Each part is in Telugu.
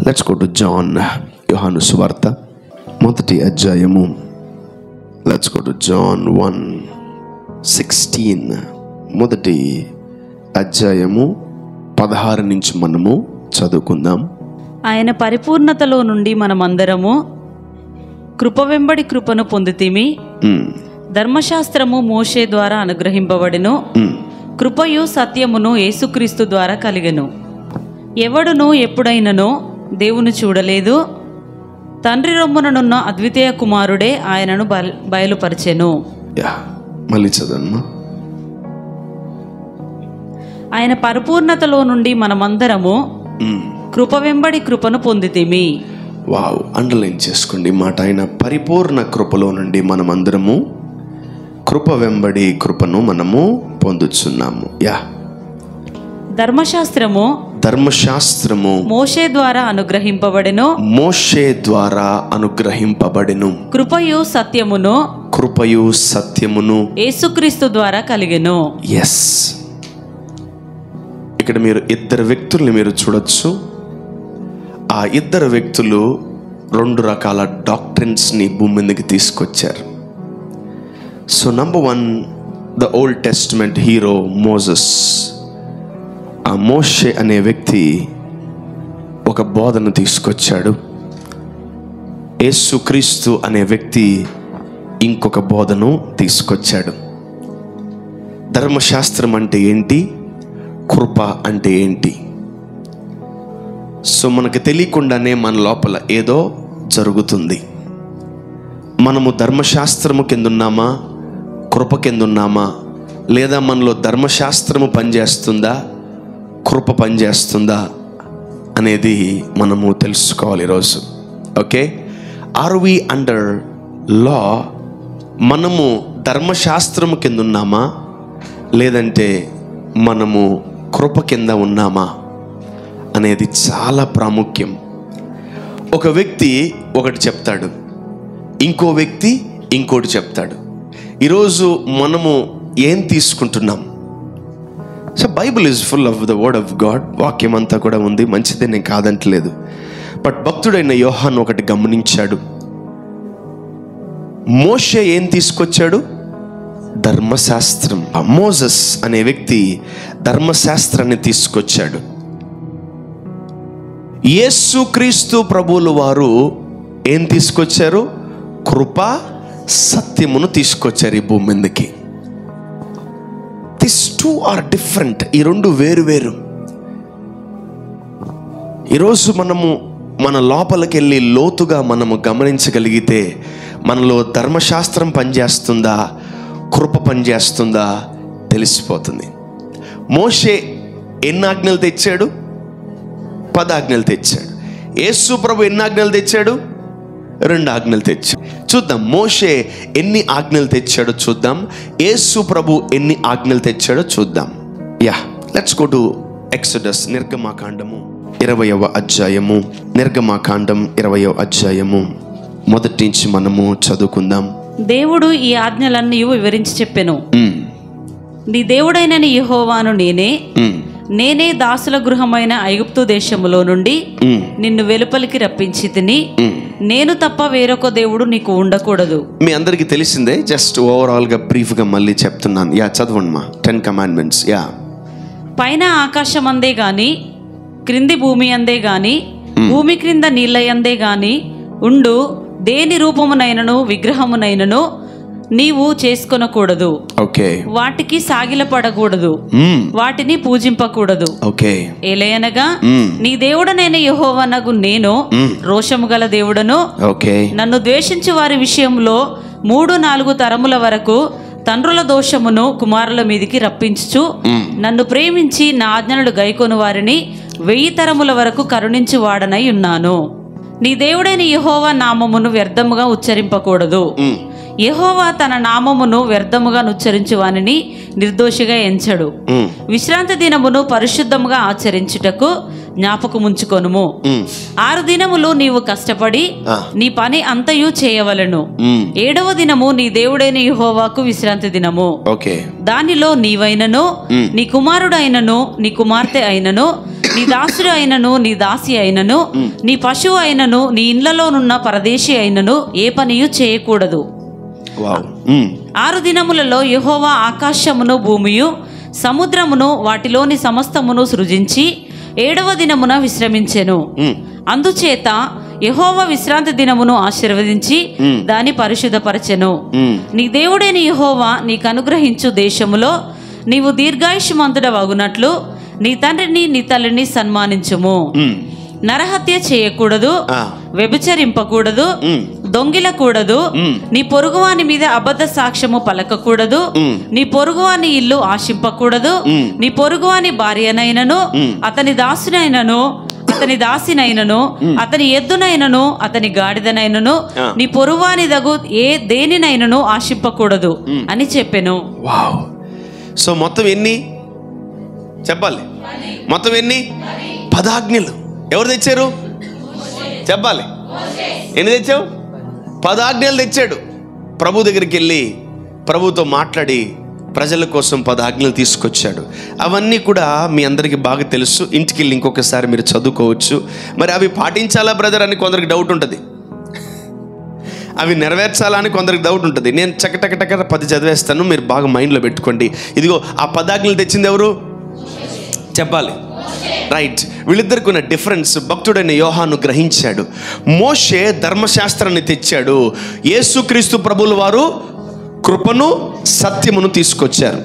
లెట్స్ గో టు జాన్, యోహాను సువార్త మొదటి అధ్యాయము. Let's go to John 1:16. మొదటి అధ్యాయము 16 నుంచి మనము చదువుకుందాం. ఆయన పరిపూర్ణతలో నుండి మనమందరము కృప వెంబడి కృపను పొందితిమి. ధర్మశాస్త్రము మోషే ద్వారా అనుగ్రహింపబడెను, కృపయు సత్యమును యేసుక్రీస్తు ద్వారా కలిగెను. ఎవడును ఎప్పుడైనను దేవుని చూడలేదు, తండ్రి రొమ్ముననున్న అద్వితీయ కుమారుడే ఆయనను బయలుపరిచెను. మళ్ళీ చదవమ్మా. ఆయన పరిపూర్ణతలో నుండి మనమందరము కృప వెంబడి కృపను పొందితిమి. వావ్, అండర్లైన్ చేసుకోండి మాట. ఆయన పరిపూర్ణ కృపలో నుండి మనమందరము కృప వెంబడి కృపను మనము పొందుచున్నాము. ధర్మశాస్త్రము మోషే ద్వారా అనుగ్రహింపబడెను, కృపయు సత్యమును యేసుక్రీస్తు ద్వారా కలిగెను. ఎస్, ఇక్కడ మీరు ఇద్దరు వ్యక్తుల్ని మీరు చూడొచ్చు. ఆ ఇద్దరు వ్యక్తులు రెండు రకాల డాక్ట్రిన్స్ని భూమి మీదకి తీసుకొచ్చారు. So number 1, the old testament hero Moses. ఆ మోషే అనే వ్యక్తి ఒక బోధను తీసుకొచ్చాడు. యేసుక్రీస్తు అనే వ్యక్తి ఇంకొక బోధను తీసుకొచ్చాడు. ధర్మశాస్త్రం అంటే ఏంటి, కృప అంటే ఏంటి? సో మనకు తెలియకుండానే మన లోపల ఏదో జరుగుతుంది. మనము ధర్మశాస్త్రము కింద ఉన్నామా, కృప కింద ఉన్నామా, లేదా మనలో ధర్మశాస్త్రము పనిచేస్తుందా, కృప పనిచేస్తుందా అనేది మనము తెలుసుకోవాలి ఈరోజు. Okay, are we under law? మనము ధర్మశాస్త్రము కింద ఉన్నామా, లేదంటే మనము కృప కింద ఉన్నామా అనేది చాలా ప్రాముఖ్యం. ఒక వ్యక్తి ఒకటి చెప్తాడు, ఇంకో వ్యక్తి ఇంకోటి చెప్తాడు. ఈరోజు మనము ఏం తీసుకుంటున్నాం? So Bible is full of the word of God. వాక్యం అంతా కూడా ఉంది, మంచిదే, నేను కాదంటలేదు. బట్ భక్తుడైన యోహాను ఒకటి గమనించాడు. మోషే ఏం తీసుకొచ్చాడు? ధర్మశాస్త్రం. మోజెస్ అనే వ్యక్తి ధర్మశాస్త్రాన్ని తీసుకొచ్చాడు. యేసుక్రీస్తు ప్రభువుల వారు ఏం తీసుకొచ్చారు? కృప సత్యమును తీసుకొచ్చారు ఈ భూమి మీదకి. This two are different. ఈ రెండు వేరు వేరు. ఈరోజు మనము మన లోపలికి వెళ్ళి లోతుగా మనము గమనించగలిగితే మనలో ధర్మశాస్త్రం పనిచేస్తుందా, కృప పనిచేస్తుందా తెలిసిపోతుంది. మోషే ఎన్ని ఆజ్ఞలు తెచ్చాడు? 10 ఆజ్ఞలు తెచ్చాడు. యేసు ప్రభు ఎన్ని ఆజ్ఞలు తెచ్చాడు? 2 ఆజ్ఞలు తెచ్చాడు. చూద్దాం మోషే ఎన్ని ఆజ్ఞలు తెచ్చాడో చూద్దాం, యేసు ప్రభు ఎన్ని ఆజ్ఞలు తెచ్చాడో చూద్దాం. లెట్స్ గో టు ఎక్సోడస్, నిర్గమాకాండము 20వ అధ్యాయము. నిర్గమాకాండం 20వ అధ్యాయము మొదటి నుంచి మనము చదువుకుందాం. దేవుడు ఈ ఆజ్ఞలన్నీ వివరించి చెప్పెను. నీ దేవుడైన యెహోవాను నేనే దాసుల గృహమైన ఐగుప్తు దేశములో నుండి నిన్ను వెలుపలికి రప్పించి తిని, నేను తప్ప వేరొక దేవుడు నీకు ఉండకూడదు. మీ అందరికి తెలిసిందే, జస్ట్ ఓవరాల్ గా బ్రీఫ్ గా మళ్ళీ చెప్తున్నాను. చదవండి మా 10 commandments. పైన ఆకాశం అందే గాని, క్రింది భూమి అందే గాని, భూమి క్రింద నీళ్ళ అందే గాని ఉండు దేని రూపమునైనను విగ్రహమునైనను నీవు చేసుకొనకూడదు. వాటికి సాగిలపడకూడదు, వాటిని పూజింపకూడదు. ఏలయనగా నీ దేవుడనైన యెహోవానగు నేను రోషము గల దేవుడను, నన్ను ద్వేషించు వారి విషయంలో 3-4 తరముల వరకు తండ్రుల దోషమును కుమారుల మీదికి రప్పించుచు, నన్ను ప్రేమించి నా ఆజ్ఞలు గైకొను వారిని 1000 తరముల వరకు కరుణించు వాడనై ఉన్నాను. నీ దేవుడైన యెహోవా నామమును వ్యర్థముగా ఉచ్చరింపకూడదు. యెహోవా తన నామమును వ్యర్థముగా ఉచ్చరించు వానిని నిర్దోషిగా ఎంచడు. విశ్రాంతి దినమును పరిశుద్ధముగా ఆచరించుటకు జ్ఞాపకముంచుకొనుము. 6 దినములు నీవు కష్టపడి నీ పని అంతయు చేయవలెను. 7వ దినము నీ దేవుడైన యెహోవాకు విశ్రాంతి దినము. దానిలో నీవైనను నీ కుమారుడైనను నీ కుమార్తె అయినను నీ దాసుడు అయినను నీ దాసి అయినను నీ పశువు అయినను నీ ఇండ్లలోనున్న పరదేశి అయినను ఏ పనియు చేయకూడదు. 6 దినములలో యెహోవా ఆకాశమును భూమియు సముద్రమును వాటిలోని సమస్తమును సృజించి 7వ దినమున విశ్రమించెను. అందుచేత యెహోవా విశ్రాంతి దినమును ఆశీర్వదించి దాన్ని పరిశుద్ధపరచెను. నీ దేవుడైన యెహోవా నీకు అనుగ్రహించు దేశములో నీవు దీర్ఘాయుష్మంతుడవగునట్లు నీ తండ్రిని నీ తల్లిని సన్మానించుము. నరహత్య చేయకూడదు, వ్యభిచరింపకూడదు, దొంగిలకూడదు, నీ పొరుగువాని మీద అబద్ధ సాక్ష్యము పలకకూడదు, నీ పొరుగువాని ఇల్లు ఆశింపకూడదు, నీ పొరుగువాని భార్యనైనను అతని దాసునైనను అతని దాసినైనను అతని ఎద్దునైనను అతని గాడిదనైనను నీ పొరుగువాని దేనినైనను ఆశింపకూడదు అని చెప్పెను. సో మొత్తం ఎన్ని చెప్పాలి? మొత్తం ఎన్ని? 10 ఆజ్ఞలు. ఎవరు తెచ్చారు చెప్పాలి? ఎన్ని తెచ్చావు? 10 ఆజ్ఞలు తెచ్చాడు. ప్రభు దగ్గరికి వెళ్ళి ప్రభుతో మాట్లాడి ప్రజల కోసం 10 ఆజ్ఞలు తీసుకొచ్చాడు. అవన్నీ కూడా మీ అందరికీ బాగా తెలుసు. ఇంటికి వెళ్ళి ఇంకొకసారి మీరు చదువుకోవచ్చు. మరి అవి పాటించాలా బ్రదర్ అని కొందరికి డౌట్ ఉంటుంది, అవి నెరవేర్చాలా అని కొందరికి డౌట్ ఉంటుంది. నేను చకటకటక 10 చదివేస్తాను, మీరు బాగా మైండ్లో పెట్టుకోండి. ఇదిగో ఆ 10 ఆజ్ఞలు తెచ్చింది ఎవరు చెప్పాలి? రైట్. వీళ్ళిద్దరికి ఉన్న డిఫరెన్స్ భక్తుడైన యోహాను గ్రహించాడు. మోషే ధర్మశాస్త్రాన్ని తెచ్చాడు, యేసుక్రీస్తు ప్రభువుల వారు కృపను సత్యమును తీసుకొచ్చారు.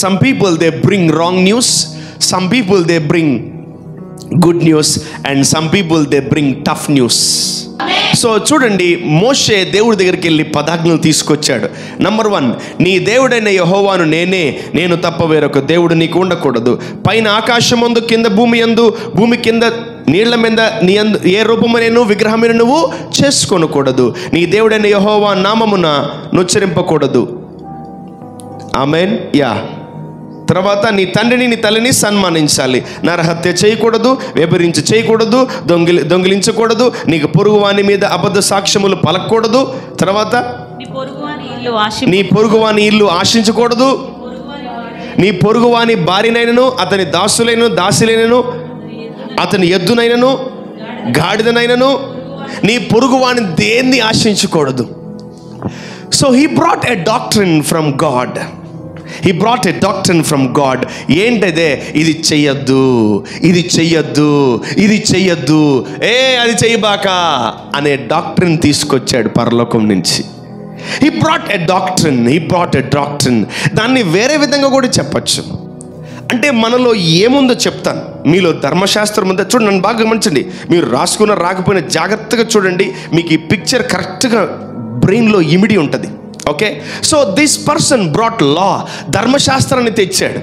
Some people they bring wrong news, some people they bring good news and some people they bring tough news. So చూడండి, మోషే దేవుడి దగ్గరికి వెళ్ళి 10 ఆజ్ఞలు తీసుకొచ్చాడు. నంబర్ 1, నీ దేవుడైన యెహోవాను నేను తప్ప వేరొక దేవుడు నీకు ఉండకూడదు. పైన ఆకాశం యందు కింద భూమి యందు భూమి కింద నీళ్ల మీద నీ యందు ఏ రూపమునైనా విగ్రహమైన నువ్వు చేసుకొనకూడదు. నీ దేవుడైన యెహోవా నామమున నుచ్చరింపకూడదు. ఆమేన్. తర్వాత నీ తండ్రిని నీ తల్లిని సన్మానించాలి. నరహత్య చేయకూడదు, వ్యభిరించి చేయకూడదు, దొంగిలించకూడదు, నీకు పొరుగువాని మీద అబద్ధ సాక్ష్యములు పలకూడదు. తర్వాత నీ పొరుగువాని ఇల్లు ఆశించకూడదు, నీ పొరుగువాని భార్యనైనను అతని దాసులైనను అతని ఎద్దునైనను గాడిదనైనను నీ పొరుగువాని దేన్ని ఆశించకూడదు. So he brought a doctrine from God. He brought a doctrine from God. ఏంటదే? ఇది చెయ్యొద్దు, ఇది చెయ్యొద్దు, ఇది చెయ్యొద్దు, అది చెయ్యబాక అనే డాక్ట్రిన్ తీసుకొచ్చాడు పరలోకం నుంచి. He brought a doctrine. దాన్ని వేరే విధంగా కూడా చెప్పచ్చు. అంటే మనలో ఏముందో చెప్తాను. మీలో ధర్మశాస్త్రం ఉందో చూడండి, నన్ను బాగా గమనించండి. మీరు రాసుకున్న రాకపోయినా జాగ్రత్తగా చూడండి, మీకు ఈ పిక్చర్ కరెక్ట్గా బ్రెయిన్లో ఇమిడి ఉంటుంది. Okay, so this person brought law, ధర్మశాస్త్రాన్ని తెచ్చాడు.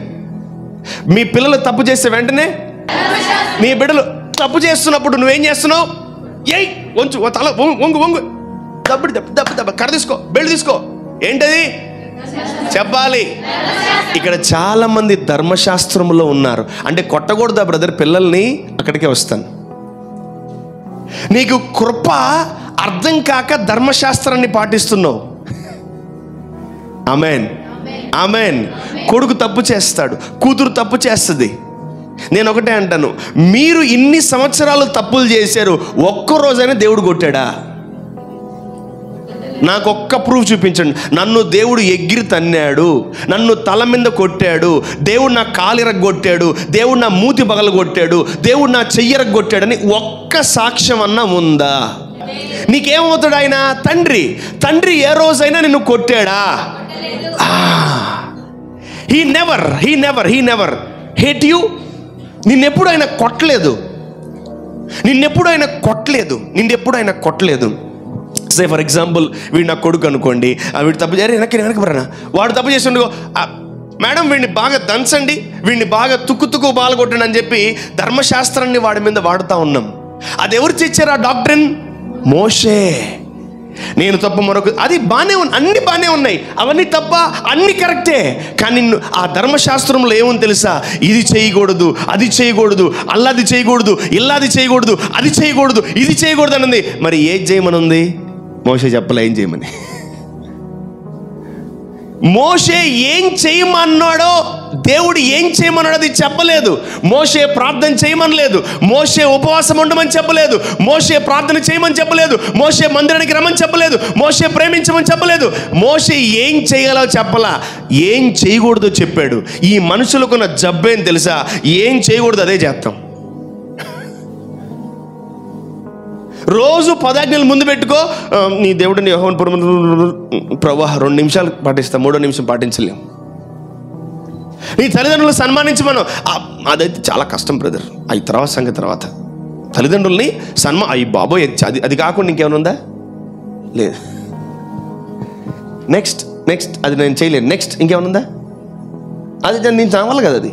మీ పిల్లలు తప్పు చేసే వెంటనే, మీ బిడ్డలు తప్పు చేస్తున్నప్పుడు నువ్వేం చేస్తున్నావు? వంచు తల వంగు దెబ్బ కర్ర తీసుకో, బెల్ట్ తీసుకో. ఏంటది చెప్పాలి? ఇక్కడ చాలా మంది ధర్మశాస్త్రంలో ఉన్నారు. అంటే కొట్టకూడదా బ్రదర్ పిల్లల్ని? అక్కడికే వస్తాను. నీకు కృప అర్థం కాక ధర్మశాస్త్రాన్ని పాటిస్తున్నావు. ఆమెన్. కొడుకు తప్పు చేస్తాడు, కూతురు తప్పు చేస్తుంది. నేను ఒకటే అంటాను, మీరు ఇన్ని సంవత్సరాలు తప్పులు చేశారు, ఒక్కరోజైనా దేవుడు కొట్టాడా? నాకు ఒక్క ప్రూఫ్ చూపించండి. నన్ను దేవుడు ఎగిరి తన్నాడు, నన్ను తల మీద కొట్టాడు, దేవుడు నా కాలిరగొట్టాడు, దేవుడు నా మూతి పగలగొట్టాడు, దేవుడు నా చెయ్యరగొట్టాడని ఒక్క సాక్ష్యం అన్నా ఉందా? నీకేమవుతాడు ఆయన? తండ్రి ఏ రోజైనా నిన్ను కొట్టాడా? He never hate you. నిన్నెప్పుడు ఆయన కొట్టలేదు. సే ఫర్ ఎగ్జాంపుల్, వీడు నా కొడుకు అనుకోండి, వీడు తప్పు చేయాలి, వెనక్కి పడనా, వాడు తప్పు చేసి ఉండుకో, మేడం వీడిని బాగా దంచండి, వీడిని బాగా తుక్కు బాగా కొట్టండి అని చెప్పి ధర్మశాస్త్రాన్ని వాడి మీద వాడుతూ ఉన్నాం. అది ఎవరు తెచ్చారు ఆ డాక్ట్రిన్? మోషే. నేను తప్ప మరొక, అది బాగానే ఉంది, అన్ని బాగానే ఉన్నాయి, అవన్నీ తప్ప అన్ని కరెక్టే. కానీ ఆ ధర్మశాస్త్రంలో ఏముంది తెలుసా? ఇది చేయకూడదు, అది చేయకూడదు, అల్లాది చేయకూడదు, ఇల్లాది చేయకూడదు, అది చేయకూడదు, ఇది చేయకూడదు అని ఉంది. మరి ఏది చేయమని ఉంది? మోషే చెప్పలే ఏం చేయమని. మోషే ఏం చేయమన్నాడో, దేవుడు ఏం చేయమన్నాడో అది చెప్పలేదు. మోషే ప్రార్థన చేయమనలేదు, మోషే ఉపవాసం ఉండమని చెప్పలేదు, మోషే ప్రార్థన చేయమని చెప్పలేదు, మోషే మందిరానికి రమ్మని చెప్పలేదు, మోషే ప్రేమించమని చెప్పలేదు. మోషే ఏం చేయాలో చెప్పలా, ఏం చేయకూడదో చెప్పాడు. ఈ మనుషులకున్న జబ్బేం తెలుసా? ఏం చేయకూడదు అదే చేస్తాం. రోజు 10 ఆజ్ఞలు ముందు పెట్టుకో, నీ దేవుడిని యెహోవాను ప్రభువా 2 నిమిషాలు పాటిస్తా, 3వ నిమిషం పాటించలేం. నీ తల్లిదండ్రులను సన్మానించమను, అదైతే చాలా కష్టం బ్రదర్. అవి తర్వాత సంగతి తర్వాత. తల్లిదండ్రుల్ని అయ్యి బాబోయ్, అది కాకుండా ఇంకేమైనా ఉందా? లేదు. నెక్స్ట్ అది నేను చేయలేను. నెక్స్ట్ ఇంకేమైనా ఉందా? అది నేను చావాలి కదా. అది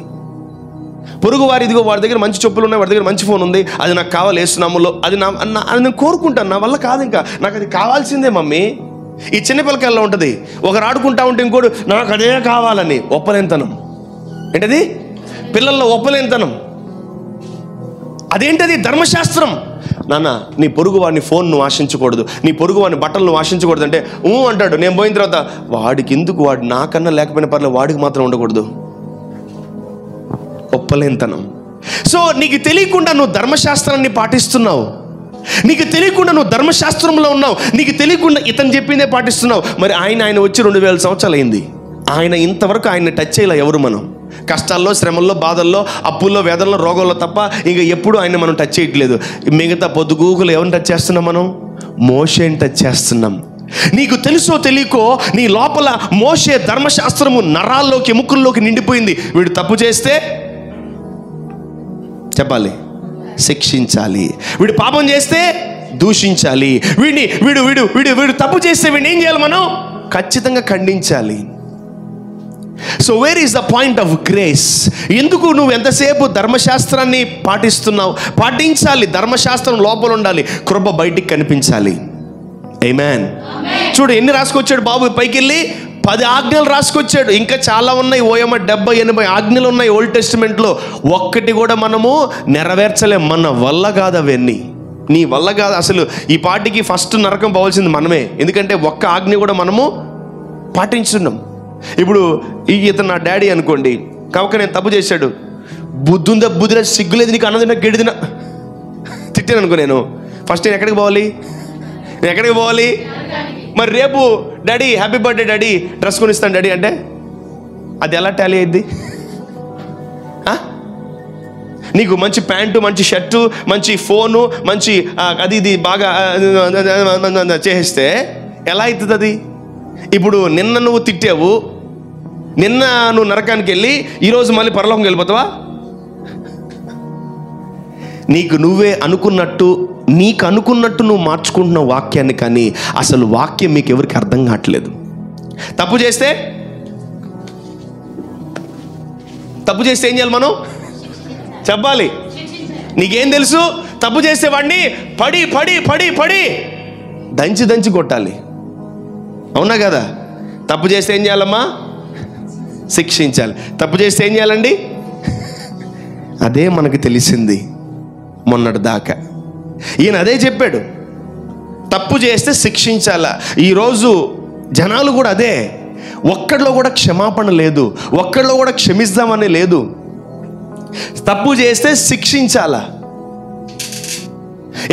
పొరుగు వారి, ఇదిగో వాడి దగ్గర మంచి చెప్పులు ఉన్నాయి, వాడి దగ్గర మంచి ఫోన్ ఉంది, అది నాకు కావాలి వేస్తున్నాములో, అది నేను కోరుకుంటాను. నా వల్ల కాదు, ఇంకా నాకు అది కావాల్సిందే మమ్మీ. ఈ చిన్న పిల్లకాయల్లో ఉంటుంది, ఒకరు ఆడుకుంటా ఉంటే ఇంకోటి నాకు అదే కావాలని. ఒప్పలేనితనం ఏంటది? పిల్లల్లో ఒప్పలేనితనం. అదేంటది? ధర్మశాస్త్రం. నాన్న, నీ పొరుగు వాడిని ఫోన్ నువ్వు ఆశించకూడదు, నీ పొరుగు వాడిని బట్టలు నువ్వు ఆశించకూడదు అంటే అంటాడు. నేను పోయిన తర్వాత వాడికి ఎందుకు, వాడు నాకన్నా లేకపోయినా పర్లేదు, వాడికి మాత్రం ఉండకూడదు. ఒప్పలేనితనం. సో నీకు తెలియకుండా నువ్వు ధర్మశాస్త్రాన్ని పాటిస్తున్నావు, నీకు తెలియకుండా నువ్వు ధర్మశాస్త్రంలో ఉన్నావు, నీకు తెలియకుండా ఇతను చెప్పిందే పాటిస్తున్నావు. మరి ఆయన వచ్చి 2000 సంవత్సరాలు అయింది. ఆయన ఇంతవరకు ఆయన్ని టచ్ చేయలే ఎవరు. మనం కష్టాల్లో, శ్రమల్లో, బాధల్లో, అప్పుల్లో, వేదనలో, రోగాల్లో తప్ప ఇంకా ఎప్పుడు ఆయన మనం టచ్ చేయట్లేదు. మిగతా పొద్దుగూకులు ఎవరిని టచ్ చేస్తున్నాం? మనం మోషేని టచ్ చేస్తున్నాం. నీకు తెలుసో తెలియకో నీ లోపల మోషే ధర్మశాస్త్రము నరాల్లోకి, ఎముకల్లోకి నిండిపోయింది. వీడు తప్పు చేస్తే చెప్పాలి, శిక్షించాలి. వీడు పాపం చేస్తే దూషించాలి. వీడు తప్పు చేస్తే వీడిని ఏం చేయాలి? మనం ఖచ్చితంగా ఖండించాలి. So where is the point of grace? ఎందుకు నువ్వు ఎంతసేపు ధర్మశాస్త్రాన్ని పాటిస్తున్నావు? పాటించాలి. ధర్మశాస్త్రం లోపల ఉండాలి, కృప బయటికి కనిపించాలి. ఆమేన్. చూడు ఎన్ని రాసుకొచ్చాడు బాబు, పైకి వెళ్ళి 10 ఆజ్ఞలు రాసుకొచ్చాడు. ఇంకా చాలా ఉన్నాయి, 70-80 ఆజ్ఞలు ఉన్నాయి ఓల్డ్ టెస్టిమెంట్లో. ఒక్కటి కూడా మనము నెరవేర్చలేం. మన వల్ల కాదు అవన్నీ, నీ వల్ల కాదు. అసలు ఈ పాటికి ఫస్ట్ నరకం పోవాల్సింది మనమే, ఎందుకంటే ఒక్క ఆజ్ఞ కూడా మనము పాటించున్నాం. ఇప్పుడు ఇతను నా డాడీ అనుకోండి, కాక నేను తప్పు చేశాడు, బుద్ధుందా, బుద్ధిరా, సిగ్గులేదు నీకు, అన్నదినా గెడిదినా తిట్టాను అనుకో, నేను ఫస్ట్ నేను ఎక్కడికి పోవాలి? మరి రేపు daddy happy birthday daddy, dress కొనిస్తాను డాడీ అంటే అది ఎలా టాలీ అయింది? నీకు మంచి ప్యాంటు, మంచి షర్టు, మంచి ఫోను, మంచి అది ఇది బాగా చేస్తే ఎలా అవుతుంది అది? ఇప్పుడు నిన్న నువ్వు తిట్టావు, నిన్న నువ్వు నరకానికి వెళ్ళి ఈరోజు మళ్ళీ పరలోకం వెళ్ళిపోతావా? నీకు నువ్వే అనుకున్నట్టు, నీకు అనుకున్నట్టు నువ్వు మార్చుకుంటున్న వాక్యాన్ని, కానీ అసలు వాక్యం మీకు ఎవరికి అర్థం కావట్లేదు. తప్పు చేస్తే ఏం చేయాలి? మనం చెప్పాలి. నీకేం తెలుసు? తప్పు చేస్తే వాడిని పడి పడి పడి పడి దంచి కొట్టాలి, అవునా కదా? తప్పు చేస్తే ఏం చేయాలమ్మా? శిక్షించాలి. తప్పు చేస్తే ఏం చేయాలండి? అదే మనకు తెలిసింది మొన్నటి దాకా. ఈయన అదే చెప్పాడు, తప్పు చేస్తే శిక్షించాలా. ఈరోజు జనాలు కూడా అదే. ఒక్కడిలో కూడా క్షమాపణ లేదు, ఒక్కడిలో కూడా క్షమిస్తామని లేదు. తప్పు చేస్తే శిక్షించాలా.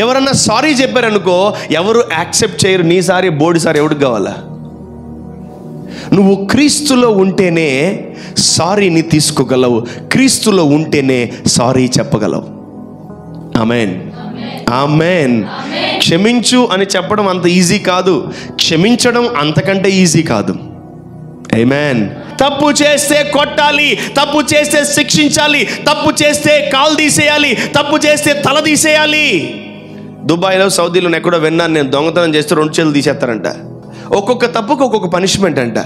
ఎవరన్నా సారీ చెప్పారనుకో, ఎవరు యాక్సెప్ట్ చేయరు. నీ సారీ బోడి సారీ ఎవరికి కావాలా? నువ్వు క్రీస్తులో ఉంటేనే సారీని తీసుకోగలవు, క్రీస్తులో ఉంటేనే సారీ చెప్పగలవు. ఆమేన్, ఆమేన్. క్షమించు అని చెప్పడం అంత ఈజీ కాదు, క్షమించడం అంతకంటే ఈజీ కాదు. ఆమేన్. తప్పు చేస్తే కొట్టాలి, తప్పు చేస్తే శిక్షించాలి, తప్పు చేస్తే కాలు తీసేయాలి, తప్పు చేస్తే తల తీసేయాలి. దుబాయ్లో, సౌదీలో ఎక్కడో విన్నాను నేను, దొంగతనం చేస్తే 2 చేతులు తీసేస్తారంట. ఒక్కొక్క తప్పుకు ఒక్కొక్క పనిష్మెంట్ అంట.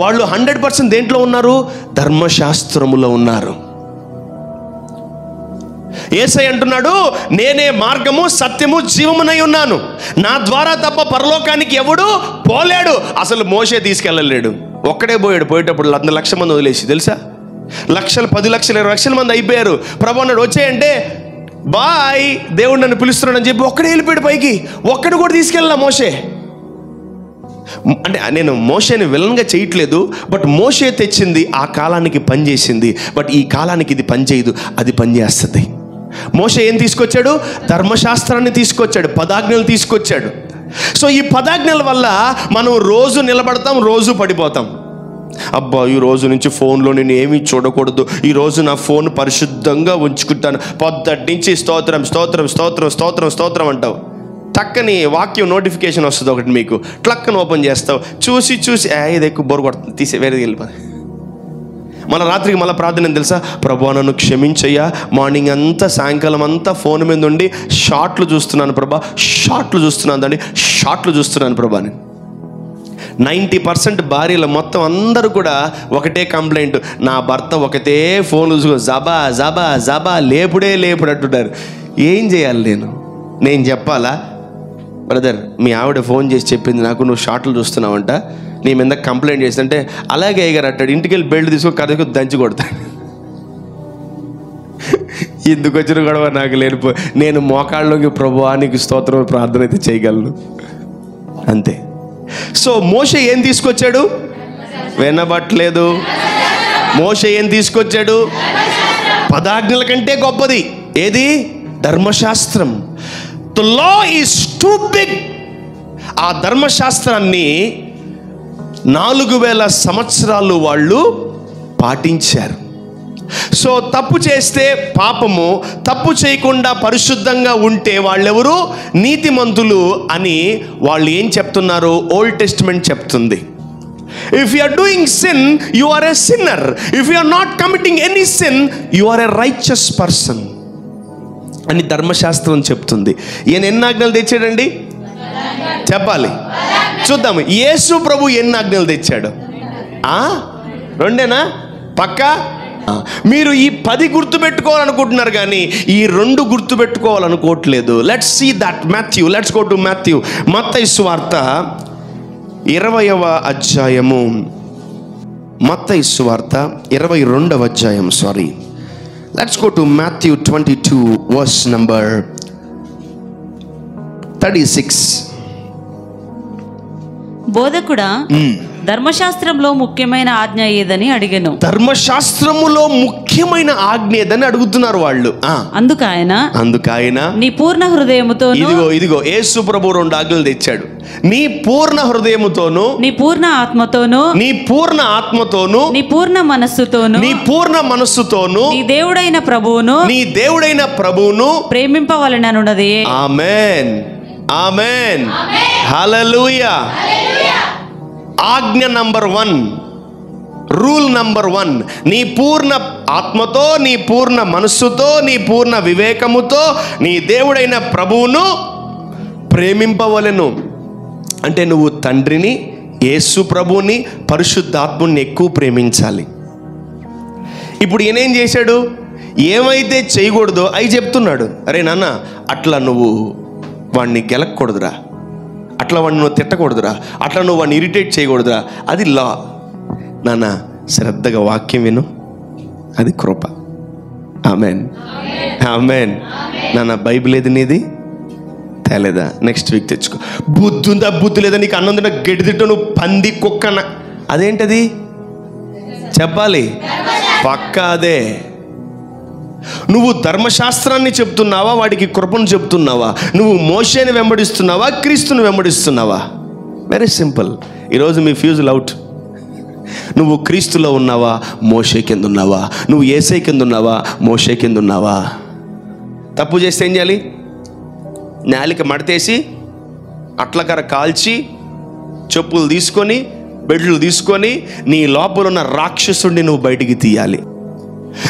వాళ్ళు 100% దేంట్లో ఉన్నారు? ధర్మశాస్త్రములో ఉన్నారు. యేసయ్య అంటున్నాడు, నేనే మార్గము, సత్యము, జీవమునై ఉన్నాను, నా ద్వారా తప్ప పరలోకానికి ఎవడు పోలేడు. అసలు మోషే తీసుకెళ్ళలేడు, ఒక్కడే పోయాడు. పోయేటప్పుడు 100 లక్షల మంది వదిలేసి, తెలుసా? లక్షలు, 10 లక్షలు, 20 లక్షల మంది అయిపోయారు. ప్రభు అన్నాడు వచ్చేయంటే బాయ్, దేవుడు నన్ను పిలుస్తున్నాడు అని చెప్పి ఒక్కడే వెళ్ళిపోయాడు పైకి. ఒక్కడు కూడా తీసుకెళ్ళా మోషే. అంటే నేను మోషేని విలన్గా చేయట్లేదు, బట్ మోషే తెచ్చింది ఆ కాలానికి పనిచేసింది, బట్ ఈ కాలానికి ఇది పనిచేయదు, అది పనిచేస్తుంది. మోషే ఏం తీసుకొచ్చాడు? ధర్మశాస్త్రాన్ని తీసుకొచ్చాడు, పదాజ్ఞలు తీసుకొచ్చాడు. సో ఈ పదాజ్ఞల వల్ల మనం రోజు నిలబడతాం, రోజు పడిపోతాం. అబ్బా ఈ రోజు నుంచి ఫోన్లో నేను ఏమీ చూడకూడదు, ఈరోజు నా ఫోన్ పరిశుద్ధంగా ఉంచుకుంటాను, పొద్దుటి నుంచి స్తోత్రం స్తోత్రం స్తోత్రం స్తోత్రం స్తోత్రం అంటావు. టక్కని వాక్యం నోటిఫికేషన్ వస్తుంది ఒకటి, మీకు ట్లక్కని ఓపెన్ చేస్తావు, చూసి ఇది ఎక్కువ బోర్ కొడుతుంది, తీసే వేరేది వెళ్ళిపోయి. మళ్ళీ రాత్రికి మళ్ళీ ప్రార్థన తెలుసా, ప్రభా నన్ను క్షమించయ్యా, మార్నింగ్ అంతా సాయంకాలం అంతా ఫోన్ మీద ఉండి షార్ట్లు చూస్తున్నాను ప్రభా, షార్ట్లు చూస్తున్నాను ప్రభా. నేను 90% భార్యలు మొత్తం అందరూ కూడా ఒకటే కంప్లైంట్, నా భర్త ఒకటే ఫోన్ చూసుకో జబా జబా జబా లేపుడే అంటున్నారు. ఏం చేయాలి? నేను చెప్పాలా? బ్రదర్ మీ ఆవిడ ఫోన్ చేసి చెప్పింది నాకు, నువ్వు షార్ట్లు చూస్తున్నావంట, నీ మీద కంప్లైంట్ చేస్తుంటే అలాగే అయ్యారు అంటాడు. ఇంటికి వెళ్ళి బెల్ట్ తీసుకొని కథకు దంచి కొడతాడు. ఎందుకు వచ్చిన గొడవ నాకు లేనిపో, నేను మోకాళ్ళలోకి ప్రభువా నీకు స్తోత్రం ప్రార్థన అయితే చేయగలను అంతే. సో మోషే ఏం తీసుకొచ్చాడు? వినబట్లేదు. మోషే ఏం తీసుకొచ్చాడు? పదాజ్ఞల కంటే గొప్పది ఏది? ధర్మశాస్త్రం. The law is too big. ఆ ధర్మశాస్త్రాన్ని 4000 సంవత్సరాలు వాళ్ళు పాటించారు. సో తప్పు చేస్తే పాపము, తప్పు చేయకుండా పరిశుద్ధంగా ఉంటే వాళ్ళెవరు? నీతిమంతులు అని వాళ్ళు ఏం చెప్తున్నారు? ఓల్డ్ టెస్టిమెంట్ చెప్తుంది. If you are doing sin you are a sinner, if you are not committing any sin you are a righteous person అని ధర్మశాస్త్రం చెప్తుంది. ఈయన ఎన్ని ఆజ్ఞలు తెచ్చాడండి? చెప్పాలి, చూద్దాము. యేసు ప్రభు ఎన్ని ఆజ్ఞలు తెచ్చాడు? 2 పక్కా? మీరు ఈ 10 గుర్తుపెట్టుకోవాలనుకుంటున్నారు కానీ ఈ 2 గుర్తుపెట్టుకోవాలనుకోవట్లేదు. Let's see that Matthew. Let's go to Matthew. మత్తయి సువార్త 20వ అధ్యాయము. మత్తయి సువార్త 22వ అధ్యాయం. Sorry, let's go to Matthew 22 verse number 36. బోధకుడా, ధర్మశాస్త్రంలో ముఖ్యమైన ఆజ్ఞ ఏదని అడిగాను. ధర్మశాస్త్రములో ముఖ్యమైన ఆజ్ఞ ఏదని అడుగుతున్నారు వాళ్ళు. అందుకాయన నీ పూర్ణ హృదయముతోను, ఇదిగో యేసు ప్రభు 2 ఆజ్ఞలు తెచ్చాడు. నీ పూర్ణ హృదయముతోను, నీ పూర్ణ ఆత్మతోను, నీ పూర్ణ ఆత్మతోను, నీ పూర్ణ మనస్సుతోను, నీ పూర్ణ మనస్సుతోను, నీ దేవుడైన ప్రభువును ప్రేమింపవలెననున్నది. ఆమేన్, ఆమేన్, హల్లెలూయా. ఆజ్ఞ నంబర్ 1, రూల్ నంబర్ 1, నీ పూర్ణ ఆత్మతో, నీ పూర్ణ మనస్సుతో, నీ పూర్ణ వివేకముతో నీ దేవుడైన ప్రభువును ప్రేమింపవలెను. అంటే నువ్వు తండ్రిని, యేసు ప్రభువుని, పరిశుద్ధాత్ముని ఎక్కువ ప్రేమించాలి. ఇప్పుడు ఈయనేం చేశాడు? ఏమైతే చేయకూడదో అవి చెప్తున్నాడు. అరే నాన్న, అట్లా నువ్వు వాడిని గెలకూడదురా, అట్లా వాడిని నువ్వు తిట్టకూడదురా, అట్లా నువ్వు వాడిని ఇరిటేట్ చేయకూడదురా, అది లా. నాన్న శ్రద్ధగా వాక్యం విను, అది కృప. Amen, amen. నాన్న బైబిల్ ఏది నీది? తేలేదా? నెక్స్ట్ వీక్ తెచ్చుకో. బుద్ధి ఉందా? బుద్ధి లేదా? నీకు అన్నం తింటా గడ్డి తింటా, నువ్వు పంది కుక్కన, అదేంటది చెప్పాలి. పక్క అదే. నువ్వు ధర్మశాస్త్రాన్ని చెప్తున్నావా, వాడికి కృపను చెప్తున్నావా? నువ్వు మోషేని వెంబడిస్తున్నావా, క్రీస్తుని వెంబడిస్తున్నావా? Very simple. ఈరోజు మీ ఫ్యూజుల్ అవుట్. నువ్వు క్రీస్తులో ఉన్నావా, మోషే కింద ఉన్నావా? నువ్వు యేసే కింద ఉన్నావా, మోషే కింద ఉన్నావా? తప్పు చేస్తే ఏం చేయాలి? నాలిక మడతేసి, అట్లకర కాల్చి, చెప్పులు తీసుకొని, బెడ్లు తీసుకొని, నీ లోపల ఉన్న రాక్షసుడిని నువ్వు బయటికి తీయాలి.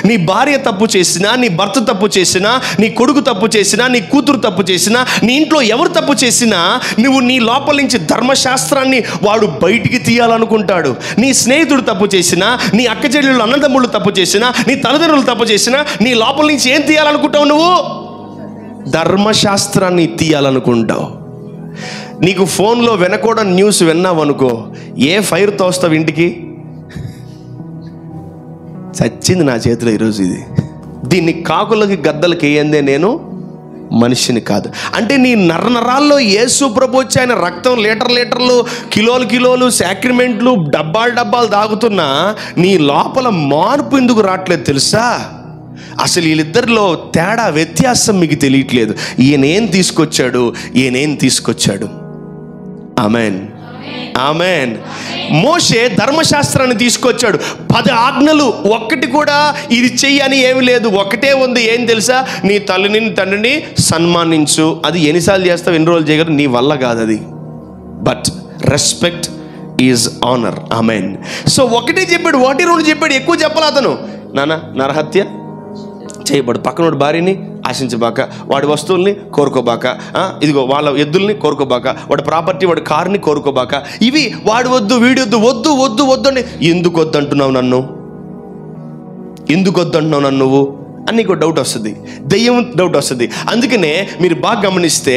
నీ భార్య తప్పు చేసినా, నీ భర్త తప్పు చేసినా, నీ కొడుకు తప్పు చేసినా, నీ కూతురు తప్పు చేసినా, నీ ఇంట్లో ఎవరు తప్పు చేసినా, నువ్వు నీ లోపల నుంచి ధర్మశాస్త్రాన్ని వాడు బయటికి తీయాలనుకుంటాడు. నీ స్నేహితుడు తప్పు చేసినా, నీ అక్క చెల్లెళ్ళు అన్నదమ్ముళ్ళు తప్పు చేసినా, నీ తల్లిదండ్రులు తప్పు చేసినా, నీ లోపల నుంచి ఏం తీయాలనుకుంటావు? నువ్వు ధర్మశాస్త్రాన్ని తీయాలనుకుంటావు. నీకు ఫోన్లో వినకూడని న్యూస్ విన్నావు అనుకో, ఏ ఫైర్ తోస్తావు ఇంటికి? చచ్చింది నా చేతిలో ఈరోజు ఇది. దీన్ని కాకులకి గద్దలకి వేయందే నేను మనిషిని కాదు. అంటే నీ నరనరాల్లో యేసు ప్రభు వచ్చి ఆయన రక్తం లీటర్లు కిలోలు సాక్రిమెంట్లు డబ్బాలు తాగుతున్నా నీ లోపల మార్పు ఎందుకు రావట్లేదు తెలుసా? అసలు వీళ్ళిద్దరిలో తేడా, వ్యత్యాసం మీకు తెలియట్లేదు. ఈయనేం తీసుకొచ్చాడు. Amen, amen. మోషే ధర్మశాస్త్రాన్ని తీసుకొచ్చాడు. 10 ఆజ్ఞలు, ఒక్కటి కూడా ఇది చెయ్యని ఏమి లేదు. ఒకటే ఉంది, ఏం తెలుసా? నీ తల్లిని తండ్రిని సన్మానించు. అది ఎన్నిసార్లు చేస్తావు, ఎన్ని రోజులు చేయగలరు, నీ వల్ల కాదు అది. But respect is honour. Amen. So ఒకటే చెప్పాడు, 1-2 చెప్పాడు, ఎక్కువ చెప్పాలి. అతను నరహత్య చేయబడు, పక్కనోడు భార్యని ఆశించబాక, వాడి వస్తువుల్ని కోరుకోబాక, ఇదిగో వాళ్ళ ఎద్దుల్ని కోరుకోబాక, వాడి ప్రాపర్టీ, వాడి కారుని కోరుకోబాక, ఇవి వాడు వద్దు, వీడొద్దు, వద్దు అని. ఎందుకు వద్దంటున్నావు నన్ను నువ్వు అని నీకు డౌట్ వస్తుంది, దెయ్యం డౌట్ వస్తుంది. అందుకనే మీరు బాగా గమనిస్తే